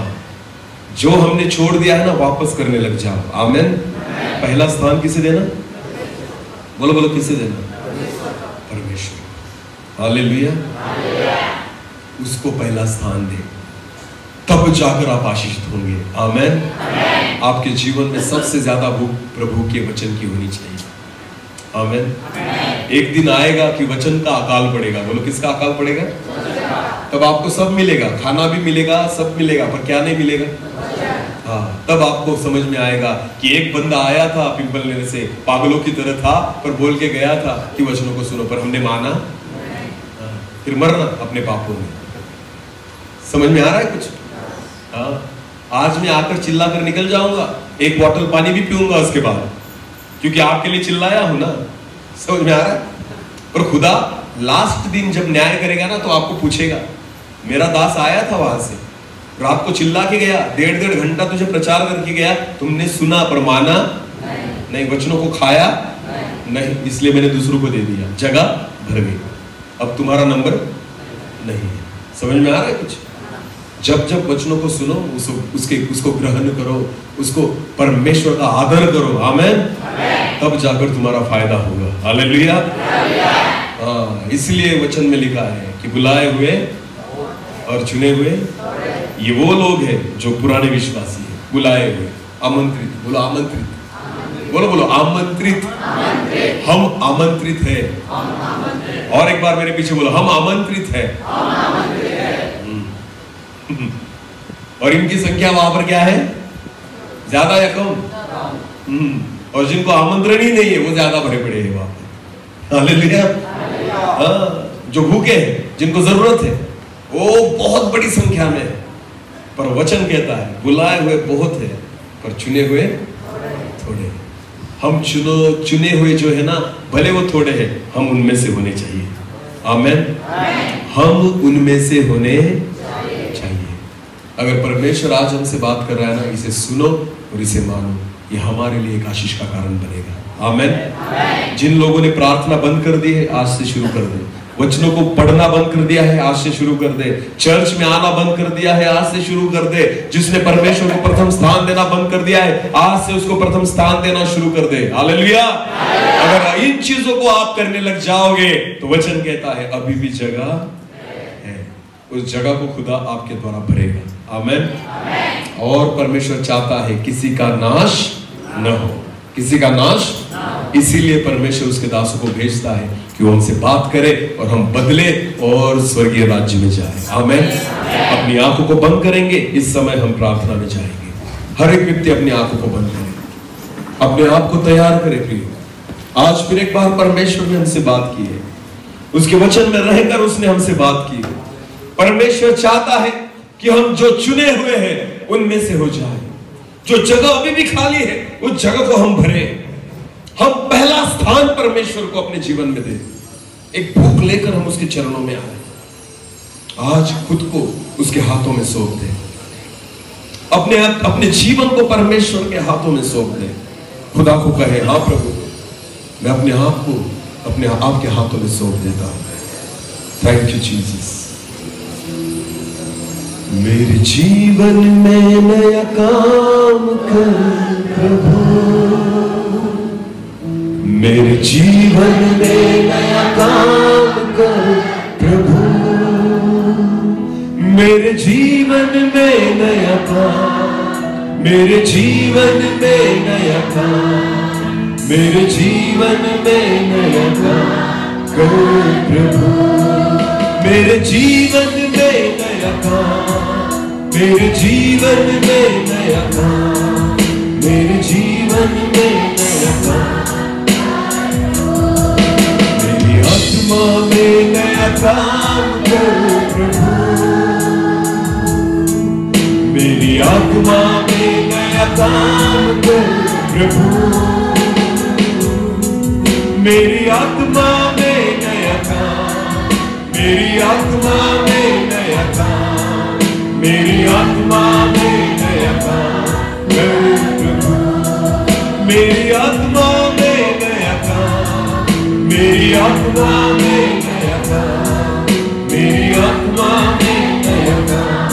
जो हमने छोड़ दिया है ना, वापस करने लग जाओ। आमीन। पहला स्थान किसे देना? बोलो बोलो, किसे देना? परमेश्वर। हालेलुया। उसको पहला स्थान दे, तब जाकर आप आशीषित होंगे। आमीन। आपके जीवन में सबसे ज्यादा भूख प्रभु के वचन की होनी चाहिए। आमीन। एक दिन आएगा कि वचन का अकाल पड़ेगा। बोलो किसका अकाल पड़ेगा? तब आपको सब मिलेगा, खाना भी मिलेगा, सब मिलेगा, पर क्या नहीं मिलेगा? हाँ, तब आपको समझ में आएगा कि एक बंदा आया था पिंपल लेने से, पागलों की तरह था, पर बोल के गया था कि वचनों को सुनो, पर हमने माना, फिर मरना अपने पापों में। समझ में आ रहा है कुछ? हाँ, आज मैं आकर चिल्ला कर निकल जाऊंगा, एक बोतल पानी भी पीऊंगा उसके बाद, क्योंकि आपके लिए चिल्लाया हूं ना। समझ में आ रहा है? पर खुदा लास्ट दिन जब न्याय करेगा ना, तो आपको पूछेगा, मेरा दास आया था वहां से, रात को चिल्ला के गया, 1.5 घंटा तुझे प्रचार करके गया, तुमने सुना पर माना नहीं, वचनों को खाया नहीं, इसलिए मैंने दूसरों को दे दिया, जगह भर गई, अब तुम्हारा नंबर नहीं है। समझ में आ रहा है कुछ? जब जब वचनों को सुनो, उसको ग्रहण करो, उसको परमेश्वर का आदर करो, आमेन, तब जाकर तुम्हारा फायदा होगा। हालेलुया। हाँ, इसलिए वचन में लिखा है कि बुलाए हुए और चुने हुए ये वो लोग हैं जो पुराने विश्वासी हैं, बुलाए हुए, आमंत्रित, बोलो आमंत्रित, बोलो बोलो आमंत्रित, हम आमंत्रित है। और एक बार मेरे पीछे बोलो, हम आमंत्रित है। और इनकी संख्या वहां पर क्या है? ज्यादा या कम? और जिनको आमंत्रण ही नहीं है वो ज्यादा भरे पड़े हैं वहां पर। हालेलुया। जो भूखे हैं, जिनको जरूरत है, वो बहुत बड़ी संख्या में है, पर वचन कहता है बुलाए हुए बहुत है पर चुने हुए थोड़े। हम चुने हुए जो है ना, भले वो थोड़े हैं, हम उनमें से होने चाहिए। आमेन। हम उनमें से होने चाहिए। अगर परमेश्वर आज हमसे बात कर रहा है ना, इसे सुनो और इसे मानो, ये हमारे लिए एक आशीष का कारण बनेगा। आमेन। जिन लोगों ने प्रार्थना बंद कर दी है, आज से शुरू कर दे। वचनों को पढ़ना बंद कर दिया है, आज से शुरू कर दे। चर्च में आना बंद कर दिया है, आज से शुरू कर दे। जिसने परमेश्वर को प्रथम स्थान देना बंद कर दिया है, आज से उसको प्रथम स्थान देना शुरू कर दे। हालेलुया। अगर इन चीजों को आप करने लग जाओगे, तो वचन कहता है अभी भी जगह है, उस जगह को खुदा आपके द्वारा भरेगा। आमेन। और परमेश्वर चाहता है किसी का नाश न हो, किसी का नाश। इसीलिए परमेश्वर उसके दासों को भेजता है कि वो हमसे बात करे और हम बदले और स्वर्गीय राज्य में जाए। आमेन। अपनी आंखों को बंद करेंगे, इस समय हम प्रार्थना में जाएंगे। हर एक व्यक्ति अपनी आंखों को बंद करे, अपने आप को तैयार करे। प्रिय, आज फिर एक बार परमेश्वर ने हमसे बात की है, उसके वचन में रहकर उसने हमसे बात की। परमेश्वर चाहता है कि हम जो चुने हुए हैं उनमें से हो जाए। जो जगह अभी भी खाली है, उस जगह को हम भरे। हम पहला स्थान परमेश्वर को अपने जीवन में दें। एक भूख लेकर हम उसके चरणों में आए। आज खुद को उसके हाथों में सौंप दें। अपने जीवन को परमेश्वर के हाथों में सौंप दें। खुदा को कहे, हाँ प्रभु, मैं अपने आप को अपने आपके हाथों में सौंप देता हूं। Thank you Jesus. मेरे जीवन में नया काम कर प्रभु, मेरे जीवन में नया काम कर प्रभु, मेरे जीवन में नया काम, मेरे जीवन में नया काम, मेरे जीवन में नया काम कर प्रभु, मेरे जीवन में नया काम, मेरे जीवन में नया काम, मेरे जीवन में नया काम, मेरी आत्मा में नया काम कर प्रभु, मेरी आत्मा में नया काम कर प्रभु, मेरी आत्मा में नया काम, मेरी आत्मा में नया काम, मेरी आत्मा में नया काम कर प्रभु, मेरी आत्मा में नया काम, मेरी आत्मा में नया काम, मेरी आत्मा में नया काम,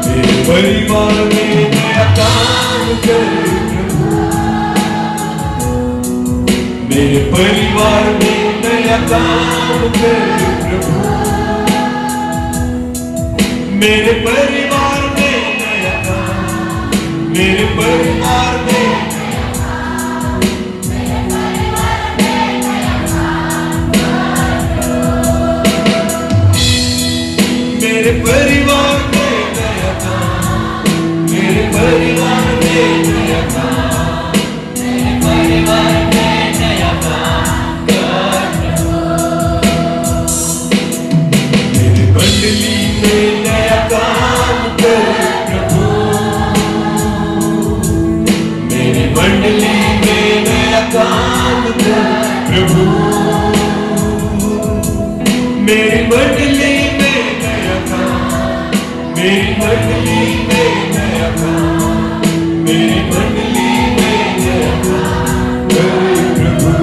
मेरे परिवार में नया काम कर प्रभु, मेरे परिवार में नया काम कर प्रभु, मेरे परिवार में नया काम, मेरे परिवार में नया काम, मेरे परिवार में नया काम, मेरे परिवार में नया काम, मेरे परिवार में नया काम कर प्रभु, मेरी मंडली में नया काम काम कर प्रभु, मेरी मंडली में नया काम, मेरी मंडली में नया काम, मेरी मंडली में नया काम कर प्रभु,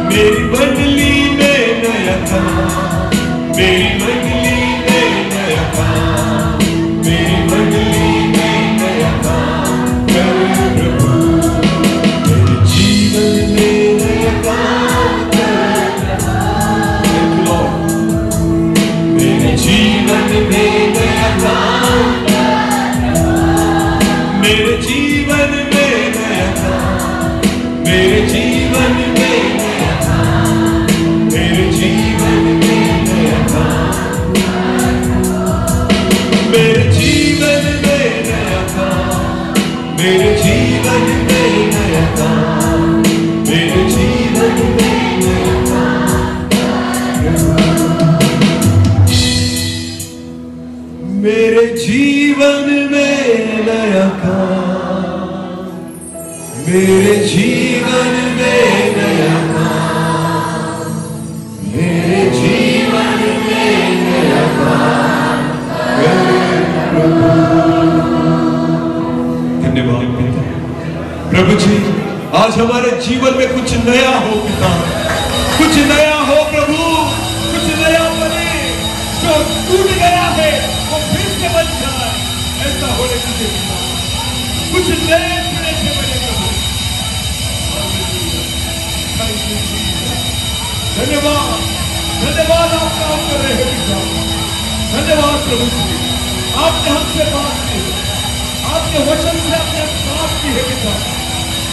मेरी मंडली में नया काम, मेरी मंडली में नया काम, मेरी मंडली में नया काम कर प्रभु, मेरे जीवन में नया काम कर, मेरे जीवन में नया काम, मेरे जीवन में नया काम, मेरे जीवन में नया काम, मेरे जीवन में नया काम, मेरे जीवन में नया काम, मेरे जीवन में नया काम, मेरे जीवन में नया काम, मेरे जीवन में नया काम, मेरे जीवन में नया काम, मेरे जीवन में नया काम कर प्रभु। धन्यवाद पिता। प्रभु जी, आज हमारे जीवन में कुछ नया हो पिता, कुछ नया हो प्रभु, कुछ नया बने, जो टूट गया है वो फिर से बन जाए, ऐसा होने दीजिए पिता, कुछ नए सिरे से बने प्रभु। धन्यवाद, धन्यवाद आप काम कर रहे हैं पिता, धन्यवाद प्रभु जी, आपने हमसे बात की, आपके वचन से आपने बात की है पिता,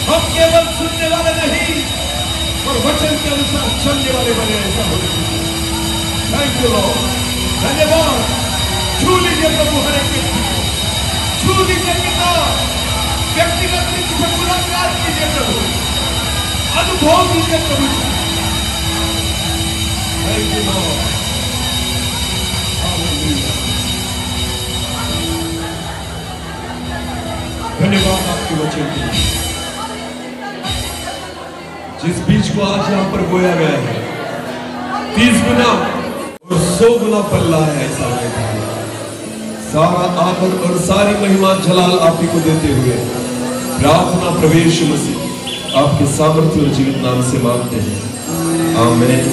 हम केवल सुनने वाले नहीं और वचन के अनुसार चलने वाले बने, ऐसा होने दीजिए। थैंक यू लॉर्ड, धन्यवाद। छू लीजिए प्रभु हर एक व्यक्ति को, छू लीजिए पिता, व्यक्तिगत रूप से मुलाकात कीजिए प्रभु, अनुभव कीजिए प्रभु जी। Thank you lord, hallelujah. धन्यवाद आपके वचन के लिए, जिस बीज को आज यहाँ पर बोया गया है 30 गुना और 100 गुना फल लाया है, ऐसा कहता है। सारा आदर और सारी महिमा जलाल आप ही को देते हुए प्रार्थना प्रभु यीशु मसीह आपके सामर्थ्य और जीवित नाम से मांगते हैं, आमीन।